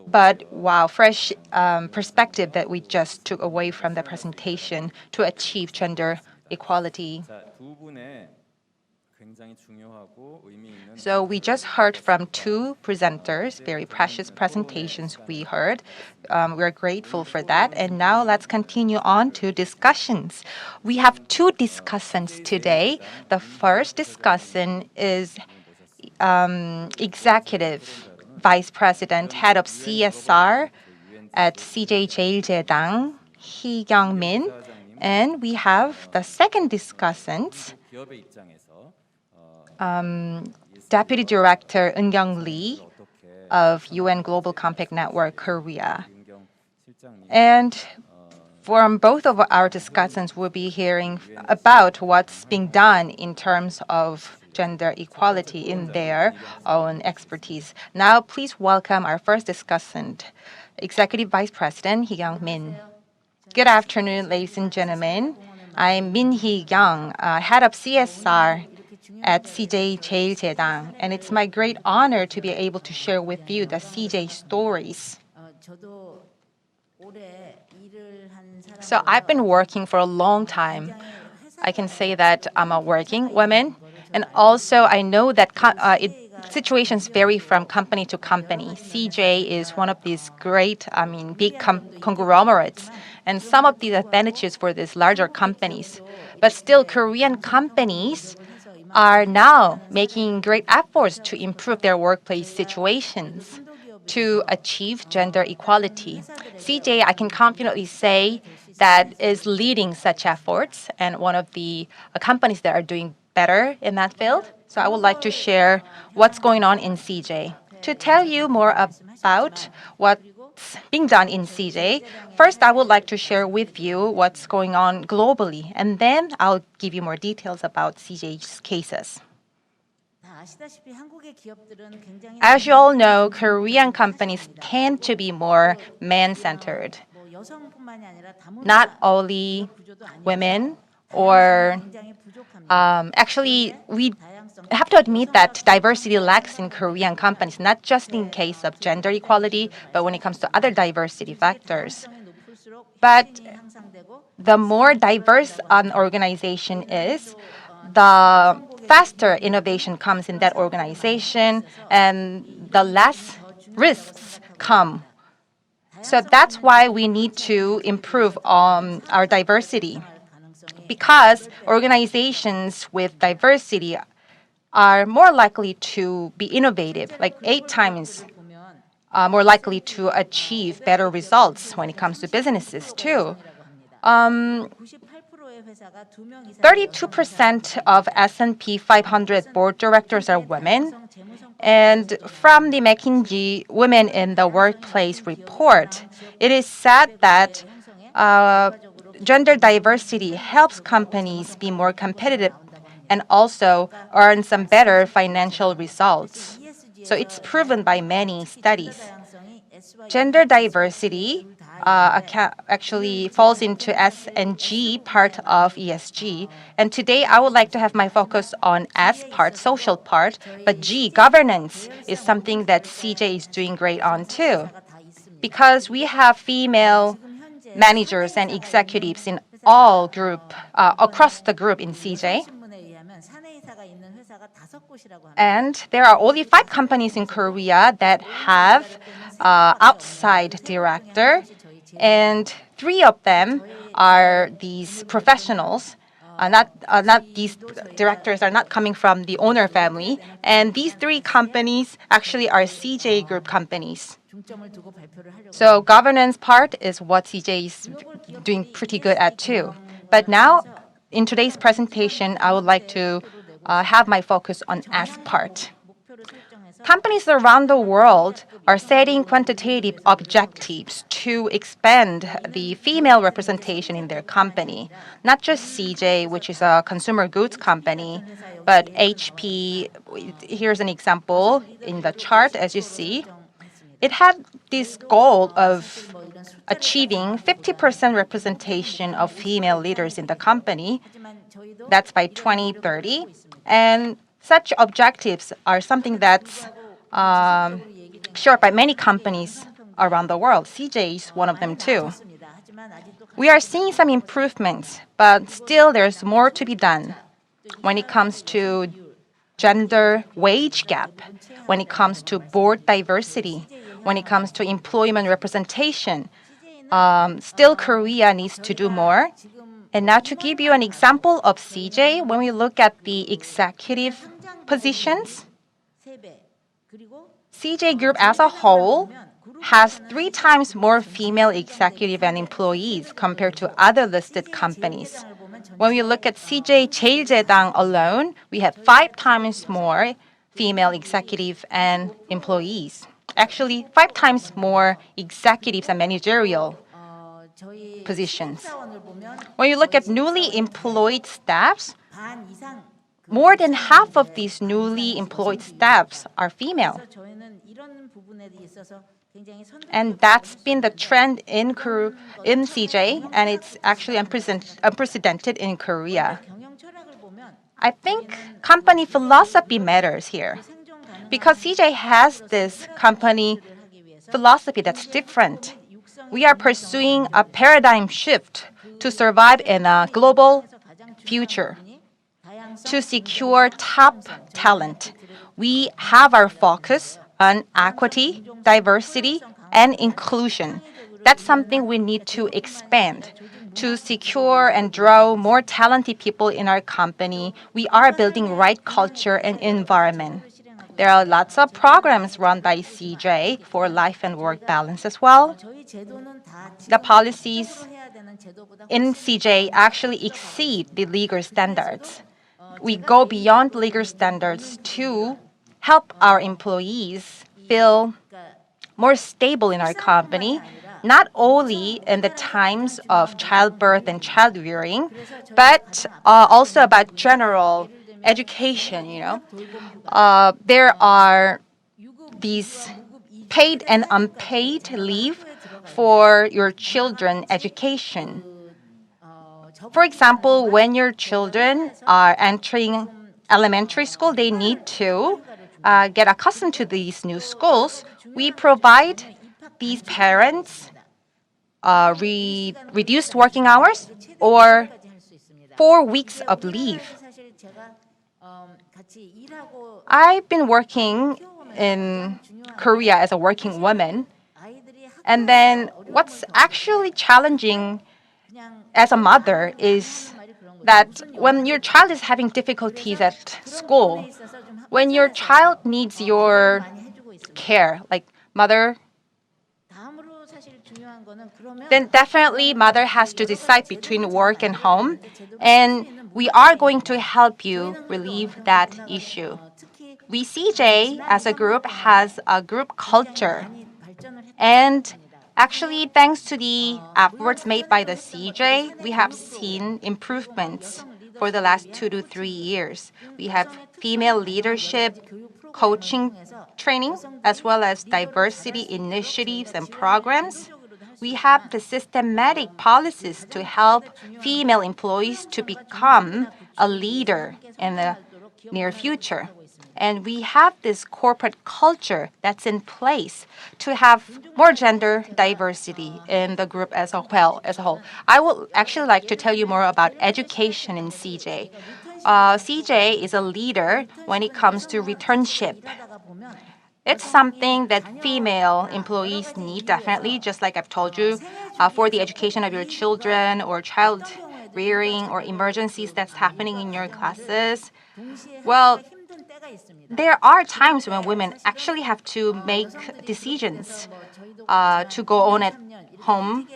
But wow, fresh perspective that we just took away from the presentation to achieve gender equality. 두 분의 굉장히 중요하고 의미 있는 So we just heard from two presenters, very precious presentations we heard. We're grateful for that. And now let's continue on to discussions. We have two discussants today. The first discussant is Executive Vice President, Head of CSR at CJ Cheil Jedang, Heekyung. And we have the second discussant, 기업의 입장에서 Deputy Director Eunkyung of UN Global Compact Network Korea. 윤경 실장님 And from both of our discussants, we'll be hearing about what's being done in terms of gender equality in their own expertise. Now, please welcome our first discussant, Executive Vice President Heekyung. Good afternoon, ladies and gentlemen. I'm Min Heekyung, head of CSR at CJ Cheil Jedang, and it's my great honor to be able to share with you the CJ stories. So I've been working for a long time. I can say that I'm a working woman, and also I know that situations vary from company to company. CJ is one of these great, big conglomerates, and some of the advantages for these larger companies. But still, Korean companies are now making great efforts to improve their workplace situations to achieve gender equality. CJ, I can confidently say, that is leading such efforts, and one of the companies that are doing better in that field. So I would like to share what's going on in CJ. To tell you more about what's being done in CJ, first I would like to share with you what's going on globally, and then I'll give you more details about CJ's cases. As you all know, Korean companies tend to be more man-centered. Not only women or actually, we have to admit that diversity lacks in Korean companies, not just in case of gender equality, but when it comes to other diversity factors. But the more diverse an organization is, the faster innovation comes in that organization and the less risks come. So that's why we need to improve our diversity. Because organizations with diversity are more likely to be innovative, like 8 times more likely to achieve better results when it comes to businesses too. 32% of S&P 500 board directors are women. And from the McKinsey Women in the Workplace report, it is said that gender diversity helps companies be more competitive and also earn some better financial results. So it's proven by many studies. Gender diversity actually falls into S and G part of ESG. And today I would like to have my focus on S part, social part, but G, governance, is something that CJ is doing great on too. Because we have female managers and executives in all group, across the group in CJ. And there are only 5 companies in Korea that have outside director, and 3 of them are these professionals. These directors are not coming from the owner family, and these 3 companies actually are CJ Group companies. So governance part is what CJ is doing pretty good at too. But now, in today's presentation, I would like to have my focus on S part. Companies around the world are setting quantitative objectives to expand the female representation in their company. Not just CJ, which is a consumer goods company, but HP. Here's an example in the chart, as you see. It had this goal of achieving 50% representation of female leaders in the company. That's by 2030. And such objectives are something that's shared by many companies around the world. CJ is one of them too. We are seeing some improvements, but still there's more to be done when it comes to gender wage gap, when it comes to board diversity, when it comes to employment representation. Still, Korea needs to do more. And now to give you an example of CJ, when we look at the executive positions, CJ Group as a whole has 3 times more female executive and employees compared to other listed companies. When we look at CJ Cheil Jedang alone, we have 5 times more female executive and employees. Actually, 5 times more executives and managerial positions. When you look at newly employed staffs, more than half of these newly employed staffs are female. And that's been the trend in CJ, and it's actually unprecedented in Korea. I think company philosophy matters here, because CJ has this company philosophy that's different. We are pursuing a paradigm shift to survive in a global future. To secure top talent, we have our focus on equity, diversity, and inclusion. That's something we need to expand. To secure and draw more talented people in our company, we are building right culture and environment. There are lots of programs run by CJ for life and work balance as well. The policies in CJ actually exceed the legal standards. we go beyond legal standards to help our employees feel more stable in our company, not only in the times of childbirth and child rearing, but also about general education, there are these paid and unpaid leave for your children education. For example, when your children are entering elementary school, they need to get accustomed to these new schools. We provide these parents reduced working hours or 4 weeks of leave. I've been working in Korea as a working woman. And then what's actually challenging as a mother is that when your child is having difficulties at school, when your child needs your care, like mother, then definitely mother has to decide between work and home. And we are going to help you relieve that issue. We CJ as a group has a group culture. And actually, thanks to the efforts made by the CJ, we have seen improvements for the last 2 to 3 years. We have female leadership, coaching training, as well as diversity initiatives and programs. We have the systematic policies to help female employees to become a leader in the near future. And we have this corporate culture that's in place to have more gender diversity in the group as a whole. I would actually like to tell you more about education in CJ. CJ is a leader when it comes to returnship. It's something that female employees need, definitely, just like I've told you, for the education of your children or child rearing or emergencies that's happening in your classes. Well, there are times when women actually have to make decisions to go on at home,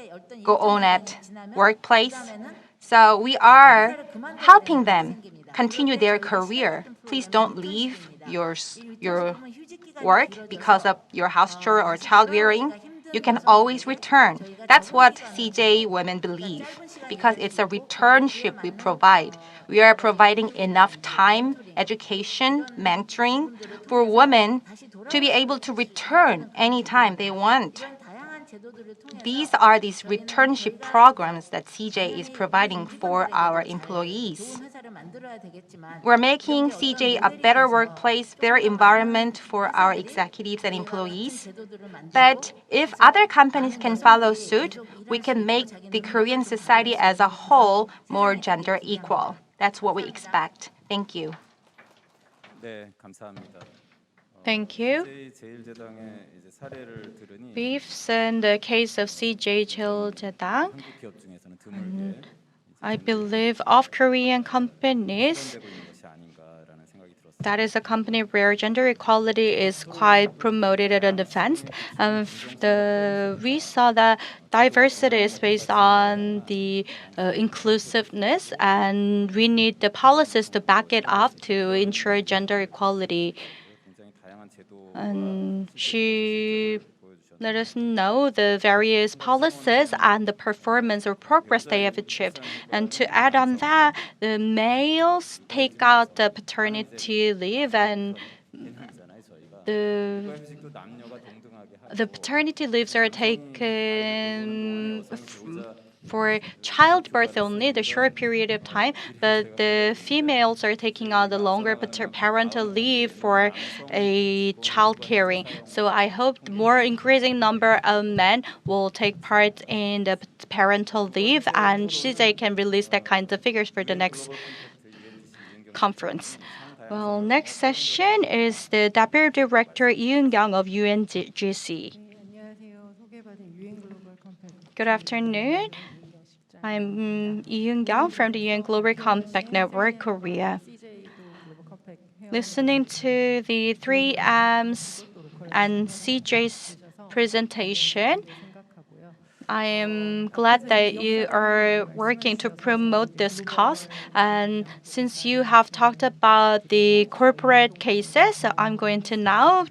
go on at workplace. So we are helping them continue their career. Please don't leave your work because of your house chore or child rearing. You can always return. That's what CJ women believe because it's a returnship we provide. We are providing enough time, education, mentoring for women to be able to return anytime they want. These are these returnship programs that CJ is providing for our employees. We're making CJ a better workplace, better environment for our executives and employees. But if other companies can follow suit, we can make the Korean society as a whole more gender equal. That's what we expect. Thank you. 네, 감사합니다. Thank you. 제일제당의 이제 사례를 들으니 We've seen the case of CJ Cheil Jedang. 한국 기업 중에서는 드물게 I believe of Korean companies, 되고 있는 것이 아닌가라는 생각이 들었습니다. that is a company where gender equality is quite promoted and advanced. We saw that diversity is based on the inclusiveness, and we need the policies to back it up to ensure gender equality. 굉장히 다양한 제도 And she let us know the various policies and the performance or progress they have achieved. And to add on that, the males take out the paternity leave, and the 휴직도 남녀가 동등하게 하고 the paternity leaves are taken for childbirth only, the short period of time, but the females are taking on the longer parental leave for a child caring. So I hope the more increasing number of men will take part in the parental leave, and CJ can release that kind of figures for the next conference. Well, next session is the Deputy Director Eunkyung of UNGC. Good afternoon. I'm Eunkyung from the UN Global Compact Network, Korea. Listening to the 3M's and CJ's presentation, I am glad that you are working to promote this cause. And since you have talked about the corporate cases, I'm going to now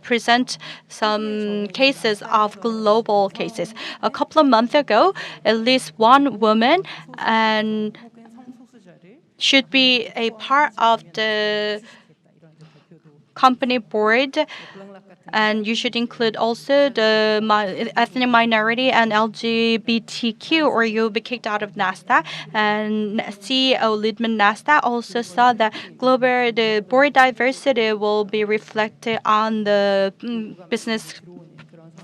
present some cases of global cases. A couple of months ago, at least one woman and should be a part of the company board, and you should include also the ethnic minority and LGBTQ, or you'll be kicked out of NASDAQ. And CEO Lidman NASDAQ also saw that the board diversity will be reflected on the business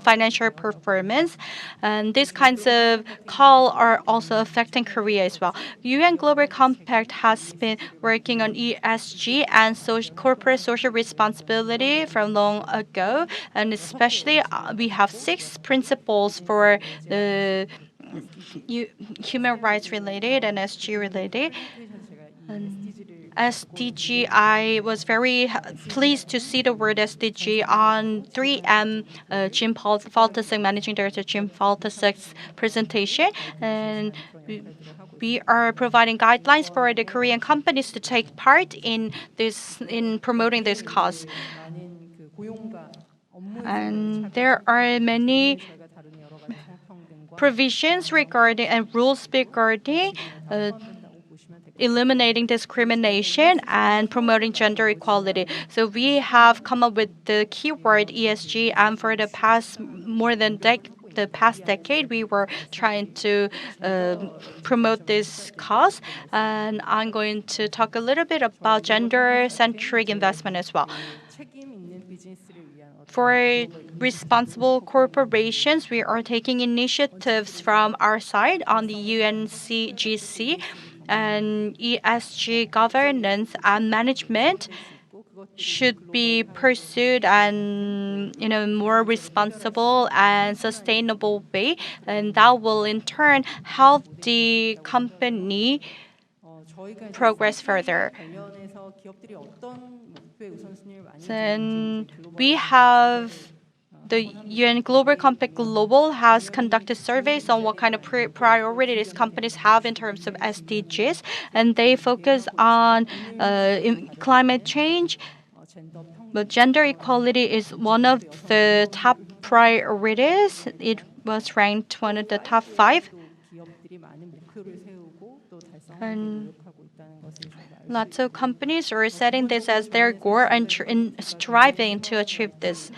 financial performance. And these kinds of call are also affecting Korea as well. UN Global Compact has been working on ESG and corporate social responsibility from long ago, and especially we have 6 principles for the human rights related and SG related. SDG, I was very pleased to see the word SDG on 3M Falteisek, Managing Director Jim Falteisek's presentation. And we are providing guidelines for the Korean companies to take part in promoting this cause. And there are many provisions regarding and rules regarding eliminating discrimination and promoting gender equality. So we have come up with the keyword ESG, and for the past decade, we were trying to promote this cause. And I'm going to talk a little bit about gender-centric investment as well. For responsible corporations, we are taking initiatives from our side on the UNCGC, and ESG governance and management should be pursued and in a more responsible and sustainable way, and that will in turn help the company progress further. Then we have the UN Global Compact Global has conducted surveys on what kind of priorities companies have in terms of SDGs, and they focus on climate change. But gender equality is one of the top priorities. It was ranked one of the top 5. And lots of companies are setting this as their goal and striving to achieve this.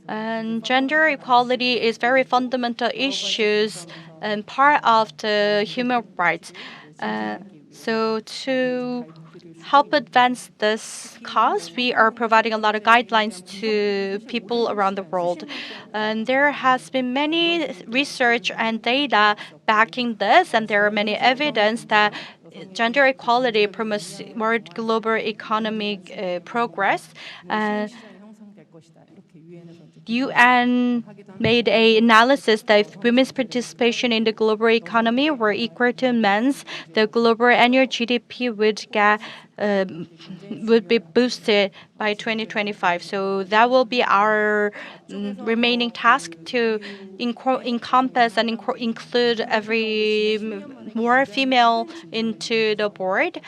And gender equality is very fundamental issues and part of the human rights. So to help advance this cause, we are providing a lot of guidelines to people around the world. And there has been many research and data backing this, and there are many evidence that gender equality promotes more global economic progress. UN made an analysis that if women's participation in the global economy were equal to men's, the global annual GDP would be boosted by 2025. So that will be our remaining task to encompass and include more female into the board.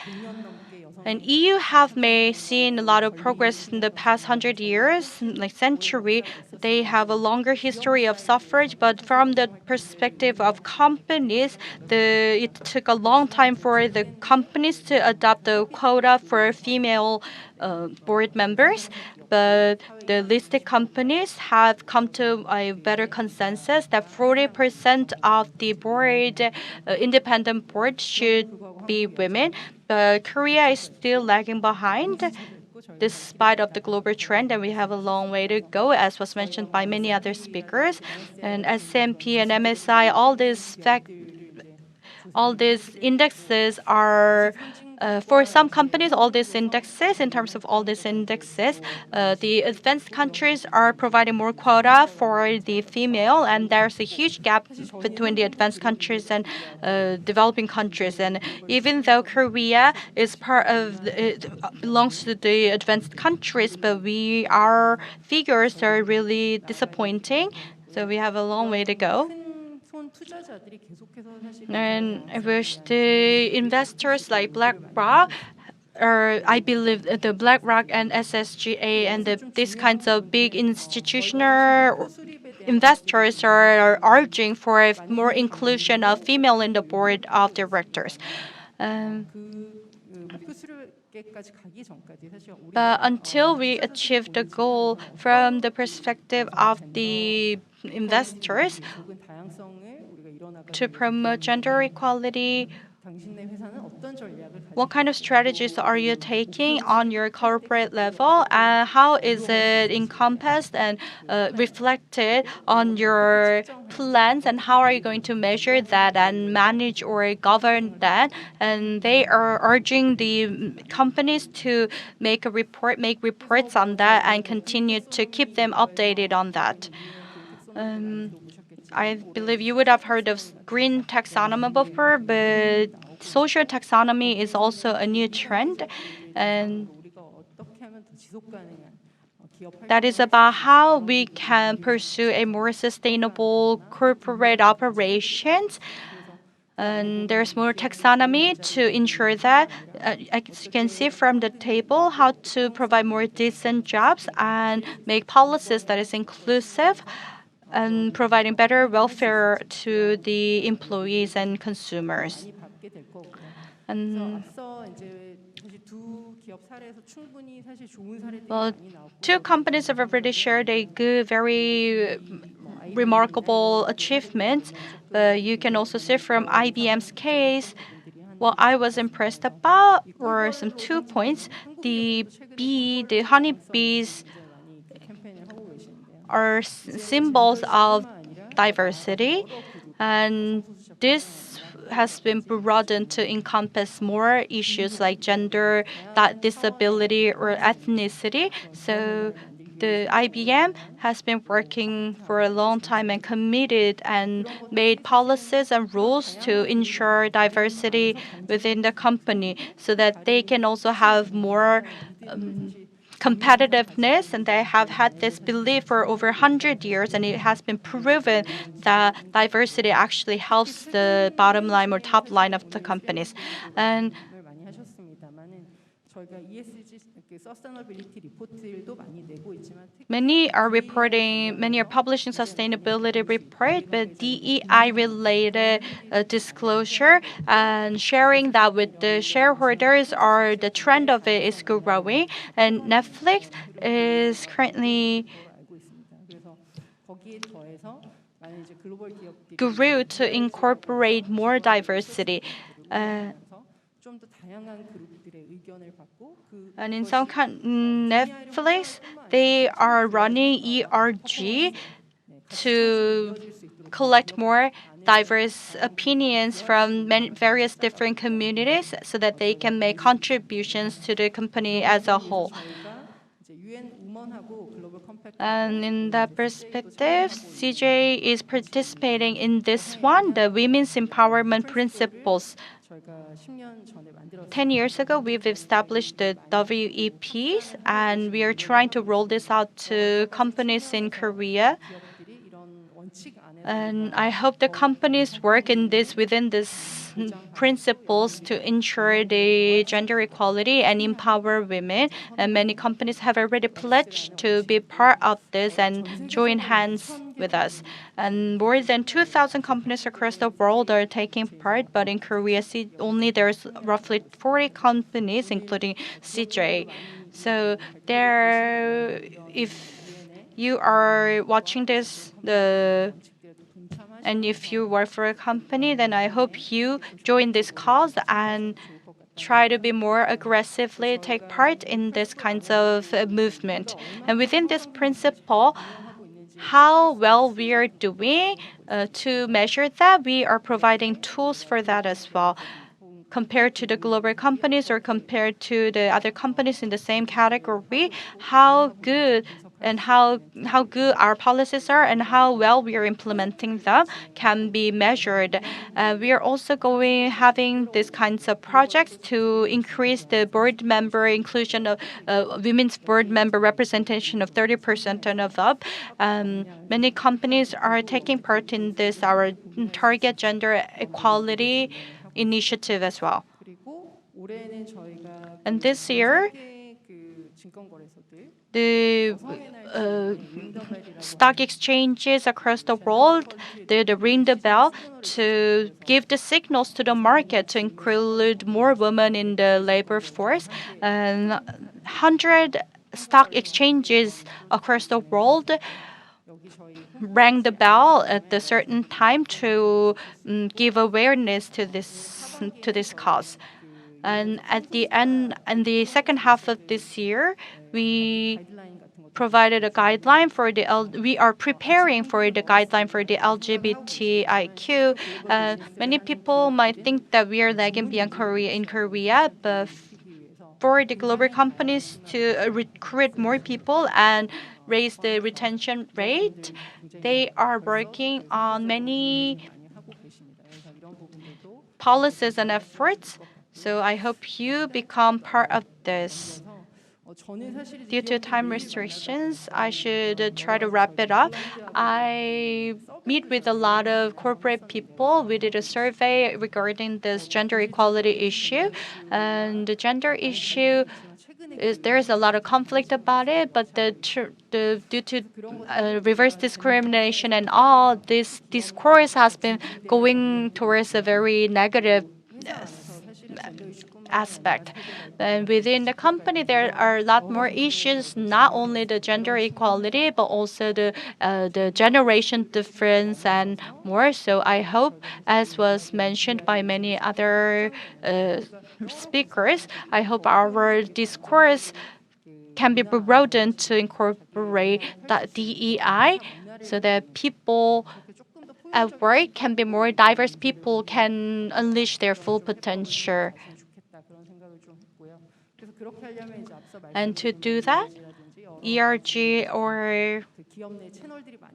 And EU have seen a lot of progress in the past 100 years, like century. They have a longer history of suffrage, but from the perspective of companies, it took a long time for the companies to adopt the quota for female board members. But the listed companies have come to a better consensus that 40% of the independent board should be women. But Korea is still lagging behind despite of the global trend, and we have a long way to go, as was mentioned by many other speakers. And S&P and MSI, all these indexes are for some companies, in terms of all these indexes, the advanced countries are providing more quota for the female, and there's a huge gap between the advanced countries and developing countries. And even though Korea is belongs to the advanced countries, but our figures are really disappointing. So we have a long way to go. And I wish the investors like BlackRock, or I believe the BlackRock and SSGA and these kinds of big institutional investors are urging for more inclusion of female in the board of directors. But until we achieve the goal from the perspective of the investors to promote gender equality, what kind of strategies are you taking on your corporate level, and how is it encompassed and reflected on your plans, and how are you going to measure that and manage or govern that? And they are urging the companies to make reports on that and continue to keep them updated on that. I believe you would have heard of green taxonomy before, but social taxonomy is also a new trend, and that is about how we can pursue a more sustainable corporate operations. And there's more taxonomy to ensure that, as you can see from the table, how to provide more decent jobs and make policies that is inclusive and providing better welfare to the employees and consumers. And well, two companies have already shared a good, very remarkable achievement. But you can also see from IBM's case, what I was impressed about were some 2 points. The honeybees are symbols of diversity, and this has been broadened to encompass more issues like gender, disability, or ethnicity. So the IBM has been working for a long time and committed and made policies and rules to ensure diversity within the company so that they can also have more competitiveness, and they have had this belief for over 100 years, and it has been proven that diversity actually helps the bottom line or top line of the companies. And many are publishing sustainability report, but DEI-related disclosure and sharing that with the shareholders the trend of it is growing. And Netflix is currently grew to incorporate more diversity. And in some Netflix, they are running ERG to collect more diverse opinions from various different communities so that they can make contributions to the company as a whole. And in that perspective, CJ is participating in this one, the Women's Empowerment Principles. 10 years ago, we've established the WEPs, and we are trying to roll this out to companies in Korea. And I hope the companies work within these principles to ensure the gender equality and empower women. And many companies have already pledged to be part of this and join hands with us. And more than 2,000 companies across the world are taking part, but in Korea, there's roughly 40 companies, including CJ. So if you are watching this, and if you work for a company, then I hope you join this cause and try to be more aggressively take part in this kinds of movement. And within this principle, how well we are doing to measure that, we are providing tools for that as well. Compared to the global companies or compared to the other companies in the same category, how good and how good our policies are and how well we are implementing them can be measured. We are also having these kinds of projects to increase the board member inclusion of women's board member representation of 30% and above. Many companies are taking part in this our target gender equality initiative as well. And this year, the stock exchanges across the world, they ring the bell to give the signals to the market to include more women in the labor force. And 100 stock exchanges across the world rang the bell at a certain time to give awareness to this cause. And at the end, in the second half of this year, we provided a guideline for we are preparing for the guideline for the LGBTIQ. Many people might think that we are lagging behind Korea, but for the global companies to recruit more people and raise the retention rate, they are working on many policies and efforts. So I hope you become part of this. Due to time restrictions, I should try to wrap it up. I meet with a lot of corporate people. We did a survey regarding this gender equality issue, and the gender issue there's a lot of conflict about it, but due to reverse discrimination and all, this discourse has been going towards a very negative aspect. And within the company, there are a lot more issues, not only the gender equality, but also the generation difference and more. So I hope, as was mentioned by many other speakers, I hope our discourse can be broadened to incorporate the DEI so that people at work can be more diverse, people can unleash their full potential. And to do that, ERG or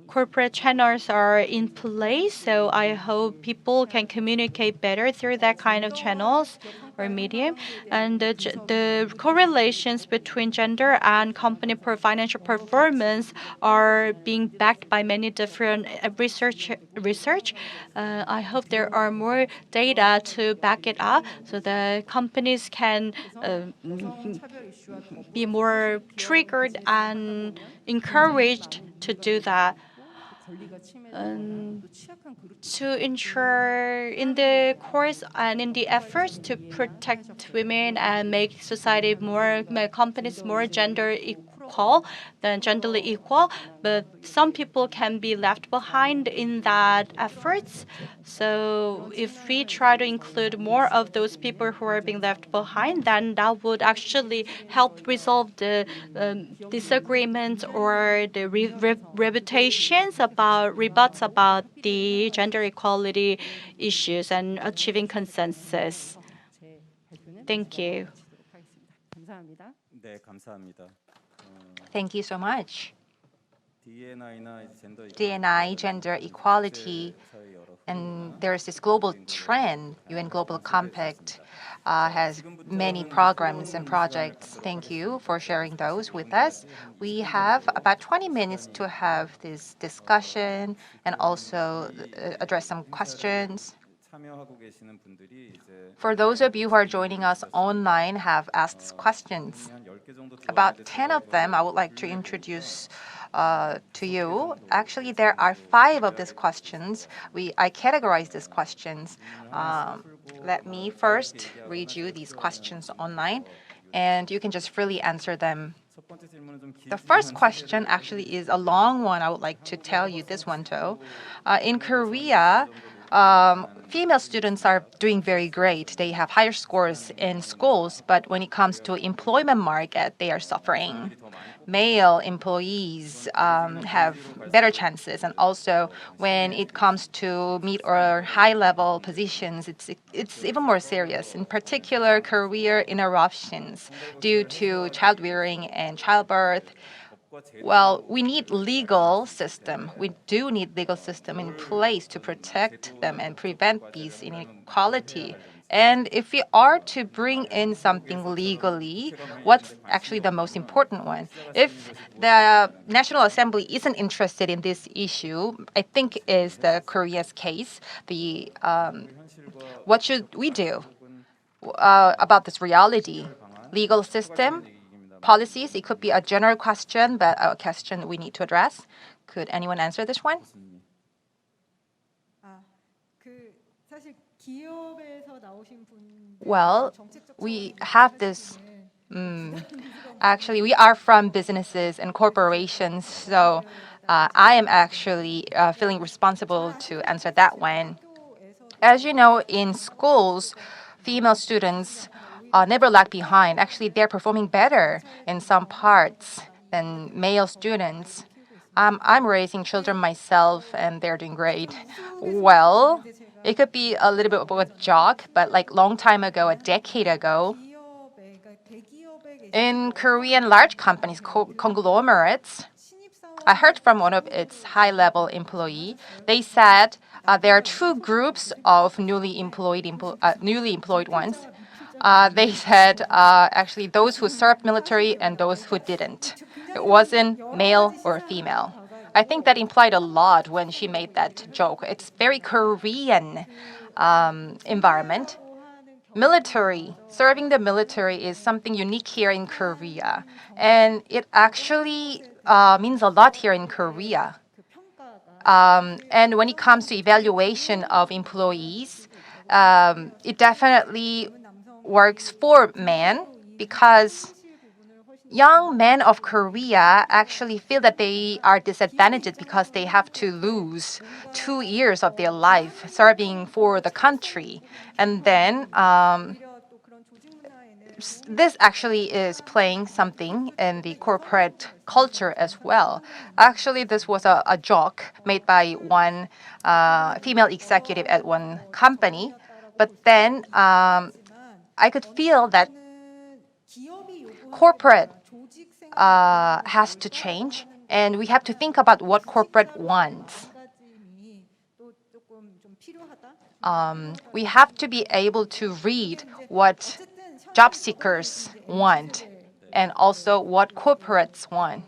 corporate channels are in place, so I hope people can communicate better through that kind of channels or medium. And the correlations between gender and company financial performance are being backed by many different research. I hope there are more data to back it up so the companies can be more triggered and encouraged to do that. To ensure in the course and in the efforts to protect women and make society make companies more gender equal than genderly equal, but some people can be left behind in that efforts. So if we try to include more of those people who are being left behind, then that would actually help resolve the disagreements or the rebuts about the gender equality issues and achieving consensus. Thank you. 네, 감사합니다. Thank you so much. D&I나 젠더 D&I, gender equality, and there's this global trend. UN Global Compact has many programs and projects. Thank you for sharing those with us. We have about 20 minutes to have this discussion and also address some questions. 참여하고 계시는 분들이 이제 For those of you who are joining us online have asked questions. 한 10개 정도 About 10 of them I would like to introduce to you. Actually, there are 5 of these questions. I categorize these questions. Let me first read you these questions online, and you can just freely answer them. 첫 번째 질문은 좀 The first question actually is a long one. I would like to tell you this one too. In Korea, female students are doing very great. They have higher scores in schools, but when it comes to employment market, they are suffering. Male employees have better chances, and also when it comes to mid or high-level positions, it's even more serious. In particular, career interruptions due to child rearing and childbirth, Well, we need legal system. We do need legal system in place to protect them and prevent these inequality. And if we are to bring in something legally, what's actually the most important one? If the National Assembly isn't interested in this issue, I think is the Korea's case. What should we do about this reality? Legal system, policies. It could be a general question, but a question we need to address. Could anyone answer this one? Well, we have this. Actually, we are from businesses and corporations, so I am actually feeling responsible to answer that one. As you know, in schools, female students never lag behind. Actually, they're performing better in some parts than male students. I'm raising children myself, and they're doing great. Well, it could be a little bit of a joke, but like long time ago, a decade ago, in Korean large companies, conglomerates, I heard from one of its high-level employee. They said there are two groups of newly employed ones. They said actually those who served military and those who didn't. It wasn't male or female. I think that implied a lot when she made that joke. It's very Korean environment. Military, serving the military is something unique here in Korea. And it actually means a lot here in Korea. And when it comes to evaluation of employees, it definitely works for men because young men of Korea actually feel that they are disadvantaged because they have to lose 2 years of their life serving for the country. And then this actually is playing something in the corporate culture as well. Actually, this was a joke made by one female executive at one company. But then I could feel that corporate has to change, and we have to think about what corporate wants. We have to be able to read what job seekers want and also what corporates want.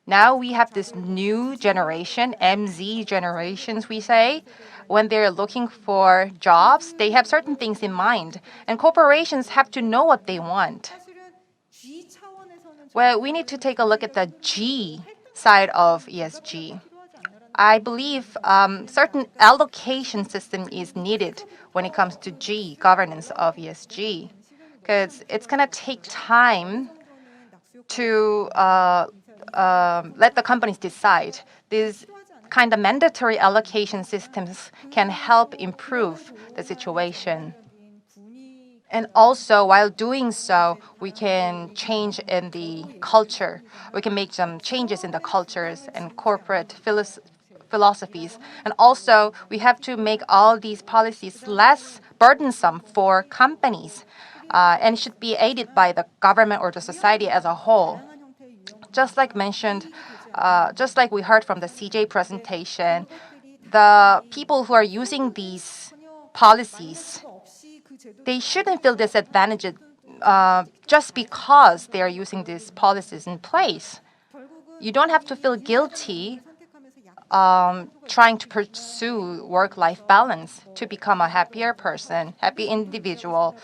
Now we have this new generation, MZ generations, we say. When they're looking for jobs, they have certain things in mind, and corporations have to know what they want. Well, we need to take a look at the G side of ESG. I believe certain allocation system is needed when it comes to G, governance of ESG, because it's going to take time to let the companies decide. These kind of mandatory allocation systems can help improve the situation. And also, while doing so, we can change in the culture. We can make some changes in the cultures and corporate philosophies. And also, we have to make all these policies less burdensome for companies and should be aided by the government or the society as a whole. Just like mentioned, just like we heard from the CJ presentation, the people who are using these policies, they shouldn't feel disadvantaged just because they are using these policies in place. You don't have to feel guilty trying to pursue work-life balance to become a happier person, happy individual.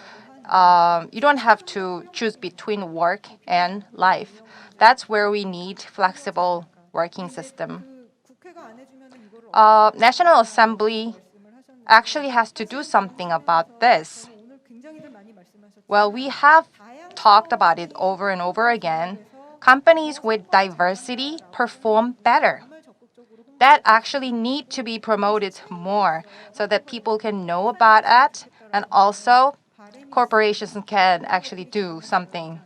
You don't have to choose between work and life. That's where we need flexible working system. National Assembly actually has to do something about this. Well, we have talked about it over and over again. Companies with diversity perform better. That actually need to be promoted more so that people can know about it, and also corporations can actually do something.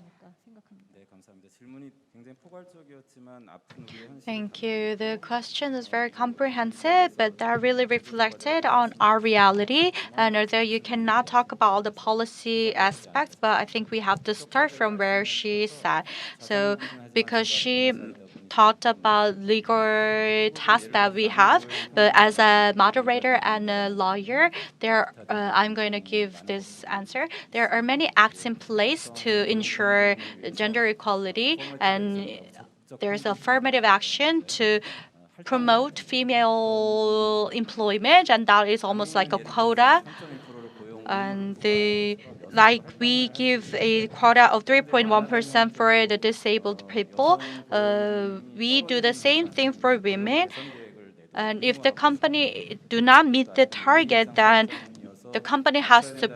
Thank you. The question is very comprehensive, but that really reflected on our reality. And although you cannot talk about all the policy aspects, but I think we have to start from where she sat. So because she talked about legal tasks that we have, but as a moderator and a lawyer, I'm going to give this answer. There are many acts in place to ensure gender equality, and there's affirmative action to promote female employment, and that is almost like a quota. And we give a quota of 3.1% for the disabled people. We do the same thing for women. And if the company do not meet the target, then the company has to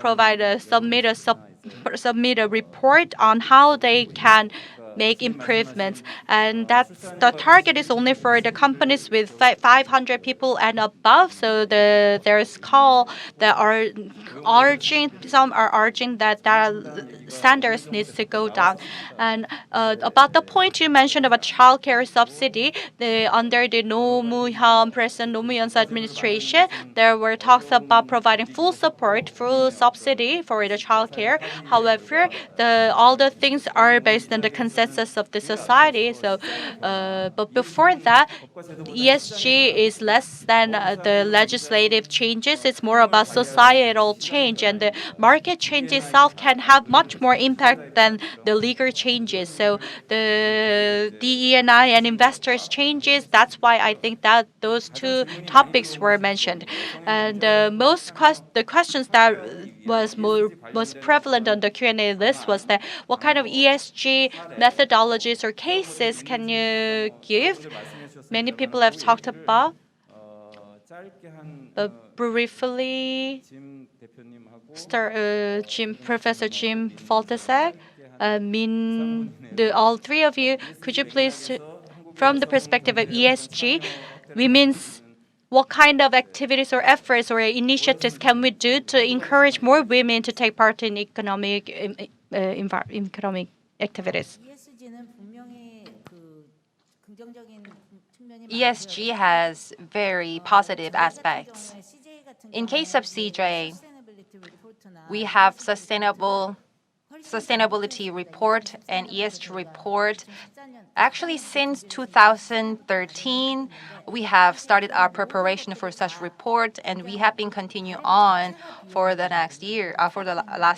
submit a report on how they can make improvements. And the target is only for the companies with 500 people and above. So there's call that are some are urging that standards needs to go down. And about the point you mentioned about childcare subsidy, under the President Nomuhyun's administration, there were talks about providing full support, full subsidy for the childcare. However, all the things are based on the consensus of the society. So, but before that, ESG is less than the legislative changes. It's more about societal change, and the market change itself can have much more impact than the legal changes. So the DE&I and investors changes. That's why I think that those two topics were mentioned. And the questions that was most prevalent on the Q&A list was that what kind of ESG methodologies or cases can you give? Many people have talked about. Briefly, Professor Jim Falteisek, all three of you, could you please, from the perspective of ESG, women's what kind of activities or efforts or initiatives can we do to encourage more women to take part in economic activities? ESG has very positive aspects. In case of CJ, we have sustainability report and ESG report. Actually, since 2013, we have started our preparation for such report, and we have been continuing on for the last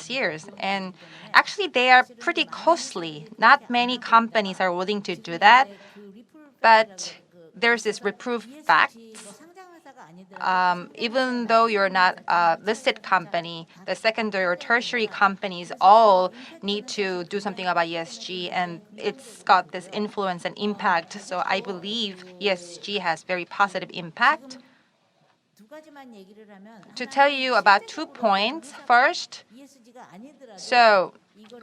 years. And actually, they are pretty costly. Not many companies are willing to do that, but there's this reproved facts. Even though you're not a listed company, the secondary or tertiary companies all need to do something about ESG, and it's got this influence and impact. So I believe ESG has very positive impact. To tell you about 2 points, first, so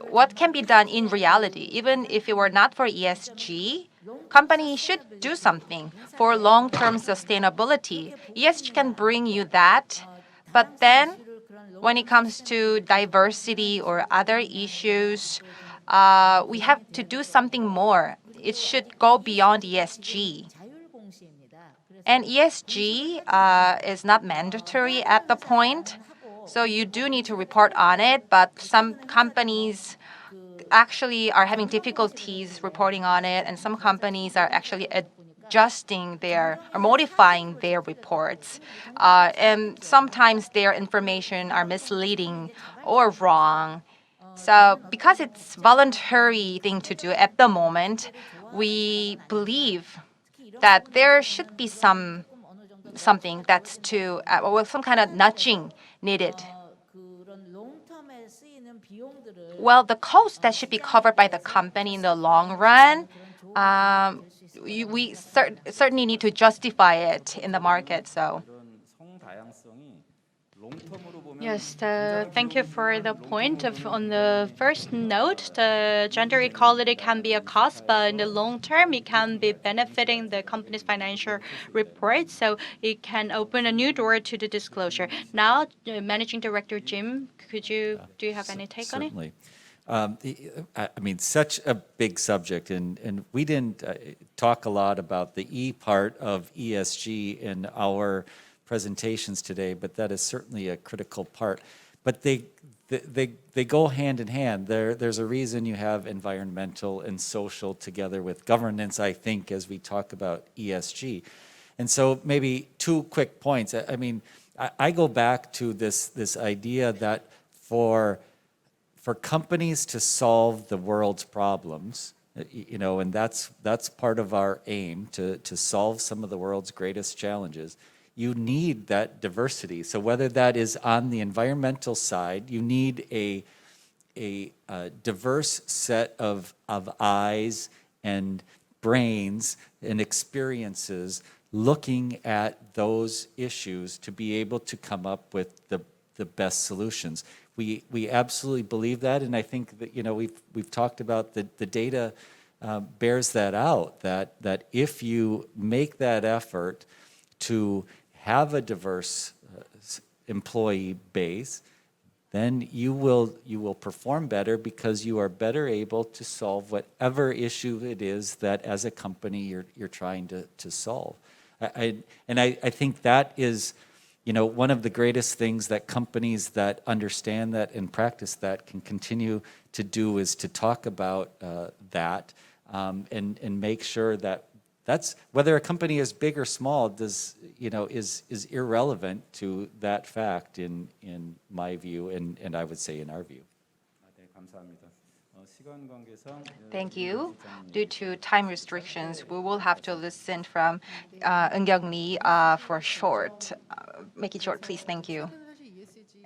what can be done in reality, even if it were not for ESG, companies should do something for long-term sustainability. ESG can bring you that, but then when it comes to diversity or other issues, we have to do something more. It should go beyond ESG. And ESG is not mandatory at the point, so you do need to report on it, but some companies actually are having difficulties reporting on it, and some companies are actually adjusting or modifying their reports. And sometimes their information are misleading or wrong. So because it's voluntary thing to do at the moment, we believe that there should be something that's some kind of nudging needed. Well, the cost that should be covered by the company in the long run, we certainly need to justify it in the market. So. Yes, thank you for the point. On the first note, the gender equality can be a cost, but in the long term, it can be benefiting the company's financial report, so it can open a new door to the disclosure. Now, Managing Director Jim, do you have any take on it? Certainly. I mean, such a big subject, and we didn't talk a lot about the E part of ESG in our presentations today, but that is certainly a critical part. But they go hand in hand. There's a reason you have environmental and social together with governance, I think, as we talk about ESG. And so maybe 2 quick points. I mean, I go back to this idea that for companies to solve the world's problems, you know, and that's part of our aim, to solve some of the world's greatest challenges, you need that diversity. So whether that is on the environmental side, you need a diverse set of eyes and brains and experiences looking at those issues to be able to come up with the best solutions. We absolutely believe that, and I think that, you know, we've talked about the data bears that out, that if you make that effort to have a diverse employee base, then you will perform better because you are better able to solve whatever issue it is that as a company you're trying to solve. I think that is, you know, one of the greatest things that companies that understand that and practice that can continue to do is to talk about that and make sure that that's, whether a company is big or small, is irrelevant to that fact in my view, and I would say in our view. 네, 감사합니다. 시간 관계상 Thank you. Due to time restrictions, we will have to listen from Eunkyung for short. Make it short, please. Thank you.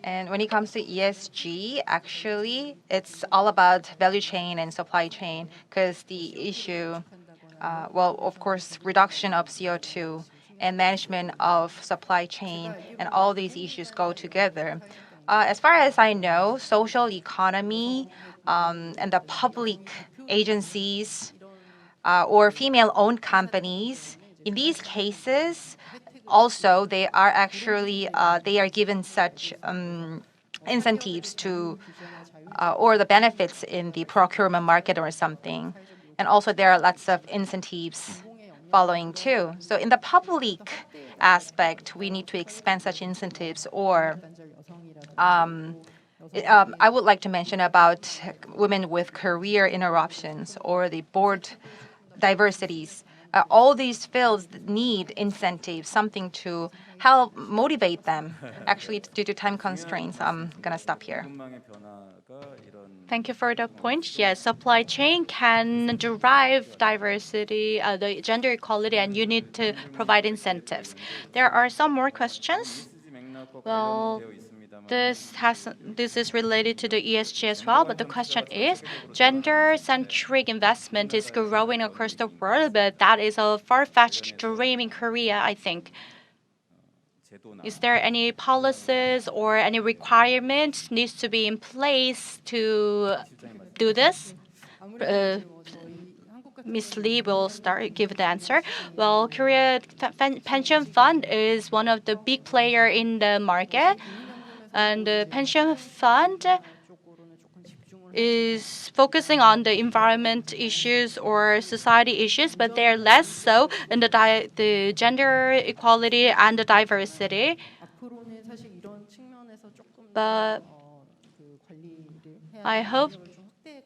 And when it comes to ESG, actually, it's all about value chain and supply chain, because the issue, well, of course, reduction of CO2 and management of supply chain and all these issues go together. As far as I know, social economy and the public agencies or female-owned companies, in these cases, also they are actually they are given such incentives to or the benefits in the procurement market or something. And also there are lots of incentives following too. So in the public aspect, we need to expand such incentives, or I would like to mention about women with career interruptions or the board diversities. All these fields need incentives, something to help motivate them. Actually, due to time constraints, I'm going to stop here. 공급망의 변화가 이런 Thank you for the point. Yes, supply chain can derive diversity, the gender equality, and you need to provide incentives. There are some more questions. ESG 맥락과 Well, 관련되어 있습니다만 this is related to the ESG as well, but the question is, gender-centric investment is growing across the world, but that is a far-fetched dream in Korea, I think. 제도나 Is there any policies or any requirements needs to be in place to do this? Ms. Lee will give the answer. Well, Korea Pension Fund is one of the big player in the market, and the pension fund is focusing on the environment issues or society issues, but they're less so in the gender equality and the diversity. But I hope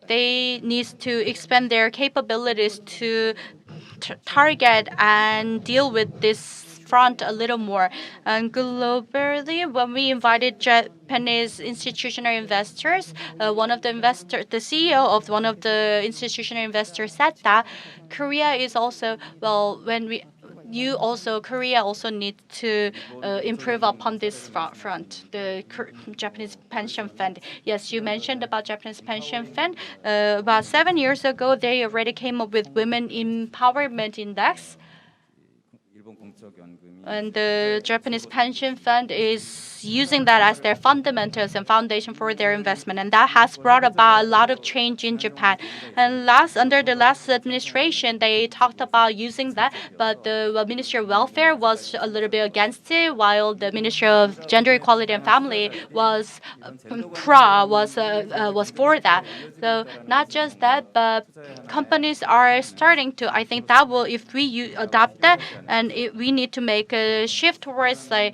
they need to expand their capabilities to target and deal with this front a little more. And globally, when we invited Japanese institutional investors, the CEO of one of the institutional investors said that Korea is also, well, Korea also needs to improve upon this front. The Japanese pension fund. Yes, you mentioned about Japanese pension fund. About 7 years ago, they already came up with Women Empowerment Index. 일본 공적연금이 And the Japanese pension fund is using that as their fundamentals and foundation for their investment. And that has brought about a lot of change in Japan. And under the last administration, they talked about using that, but the Ministry of Welfare was a little bit against it, while the Ministry of Gender Equality and Family was for that. So not just that, but companies are starting to. I think that will, if we adopt that, and we need to make a shift towards the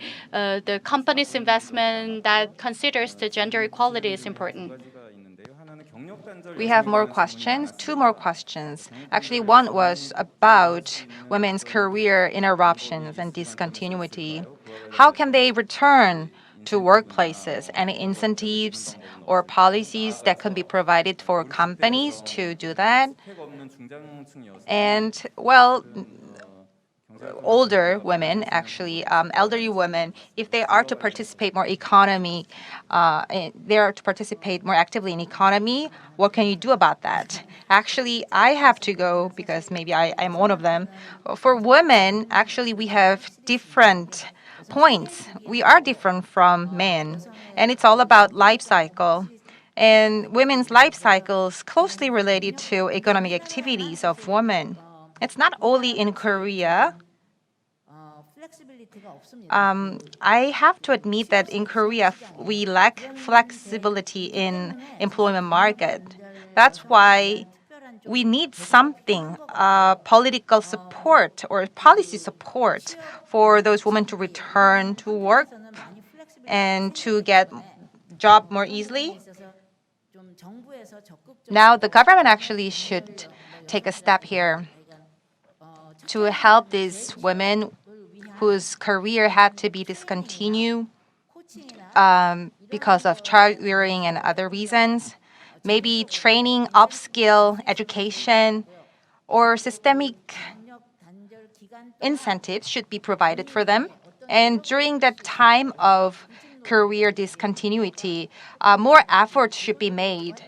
companies investment that considers the gender equality is important. 가지가 있는데요. 하나는 경력 단절 We have more questions, two more questions. Actually, one was about women's career interruptions and discontinuity. How can they return to workplaces? Any incentives or policies that can be provided for companies to do that? 혜택 없는 중장층 여성 And, well, older women, actually, elderly women, if they are to participate more they are to participate more actively in economy, what can you do about that? Actually, I have to go because maybe I'm one of them. For women, actually, we have different points. We are different from men, and it's all about life cycle. And women's life cycles closely related to economic activities of women. It's not only in Korea. I have to admit that in Korea, we lack flexibility in employment market. That's why we need something, political support or policy support for those women to return to work and to get job more easily. Now, the government actually should take a step here to help these women whose career had to be discontinued because of child rearing and other reasons. Maybe training, upskill, education, or systemic incentives should be provided for them. And during that time of career discontinuity, more efforts should be made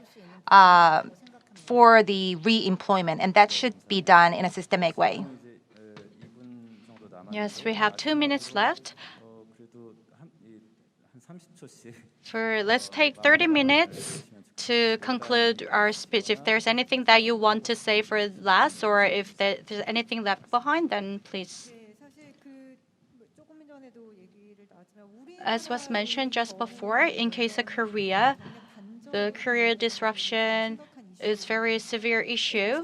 for the re-employment, and that should be done in a systemic way. Yes, we have 2 minutes left. 그래도 한 30초씩 Let's take 30 minutes to conclude our speech. If there's anything that you want to say for last, or if there's anything left behind, then please. As was mentioned just before, in case of Korea, the career disruption is very severe issue.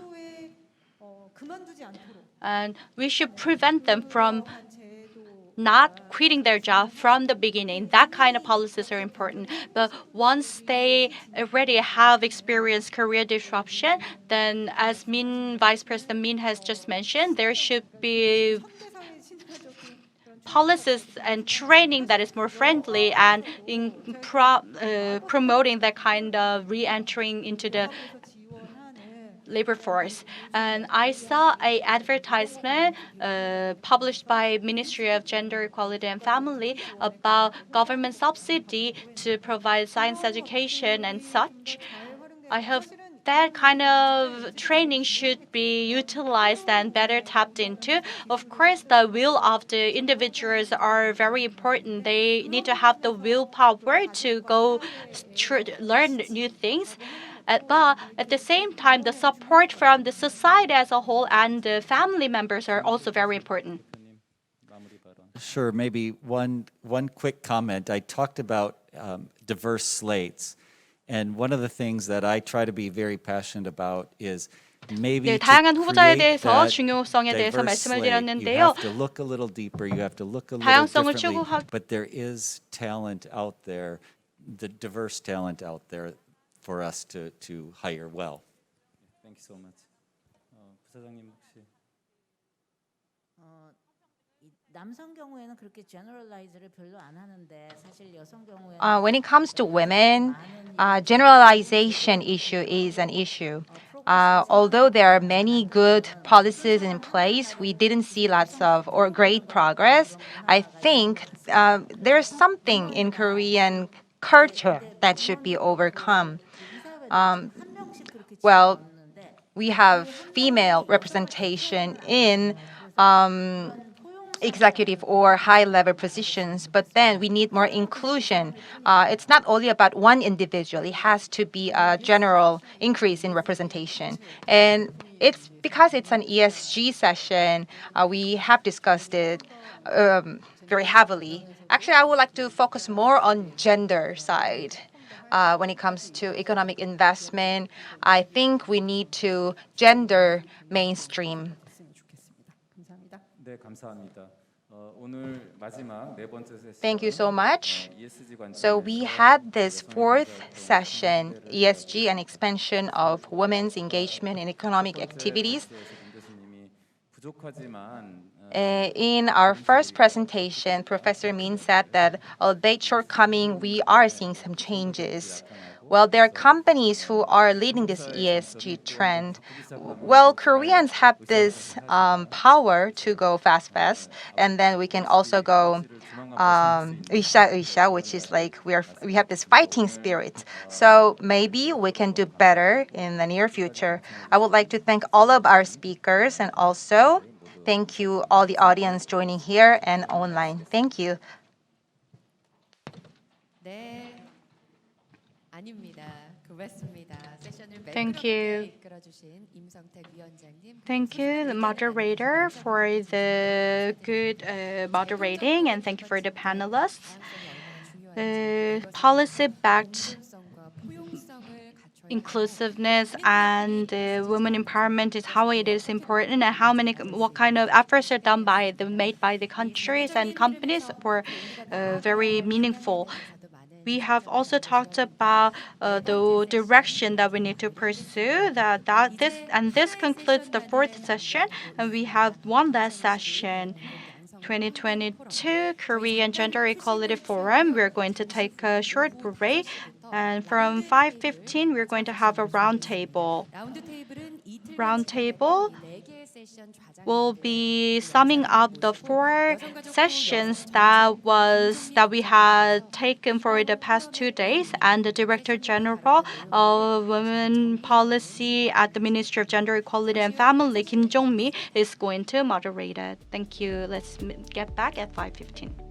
And we should prevent them from not quitting their job from the beginning. That kind of policies are important. But once they already have experienced career disruption, then as Vice President Min has just mentioned, there should be policies and training that is more friendly and promoting that kind of re-entering into the labor force. And I saw an advertisement published by Ministry of Gender Equality and Family about government subsidy to provide science education and such. I hope that kind of training should be utilized and better tapped into. Of course, the will of the individuals are very important. They need to have the willpower to go learn new things. But at the same time, the support from the society as a whole and the family members are also very important. Sure, maybe one quick comment. I talked about diverse slates, and one of the things that I try to be very passionate about is maybe 네, to 다양한 후보자에 create 대해서 that 중요성에 대해서 diverse 말씀을 slate, you 드렸는데요. have to look a little deeper, you have to look a little 다양성을 differently, 추구하- but there is talent out there, the diverse talent out there for us to hire well. Thank you so much. 부사장님 혹시 남성 경우에는 그렇게 generalize를 별로 안 하는데 사실 여성 경우에는 When it comes to women, generalization issue is an issue. Although there are many good policies in place, we didn't see lots of or great progress. I think there's something in Korean culture that should be overcome. Well, we have female representation in executive or high-level positions, but then we need more inclusion. It's not only about one individual. It has to be a general increase in representation. And it's because it's an ESG session, we have discussed it very heavily. Actually, I would like to focus more on gender side. When it comes to economic investment, I think we need to gender mainstream. 네, 감사합니다. 오늘 마지막 네 번째 세션. Thank you so much. ESG 관점에서 So we had this fourth session, ESG and expansion of women's engagement in economic activities. 문 교수님이 부족하지만 In our first presentation, Professor Min said that albeit shortcoming, we are seeing some changes. Well, there are companies who are leading this ESG trend. Well, Koreans have this power to go fast, and then we can also go 으쌰, which is like we have this fighting spirit. So maybe we can do better in the near future. I would like to thank all of our speakers and also thank you all the audience joining here and online. Thank you. 네, 아닙니다. 고맙습니다. 세션을 Thank you. 이끌어주신 임성택 위원장님. Thank you, the moderator, for the good moderating, and thank you for the panelists. Policy-backed inclusiveness and women empowerment is how it is important, and what kind of efforts are made by the countries and companies were very meaningful. We have also talked about the direction that we need to pursue. This concludes the fourth session, and we have one last session. 2022 Korean Gender Equality Forum. We're going to take a short break, and from 5:15 we're going to have a roundtable. Roundtable will be summing up the 4 sessions that we had taken for the past 2 days, and the Director General of Women Policy at the Ministry of Gender Equality and Family, Kim Jong-mi, is going to moderate it. Thank you. Let's get back at 5:15.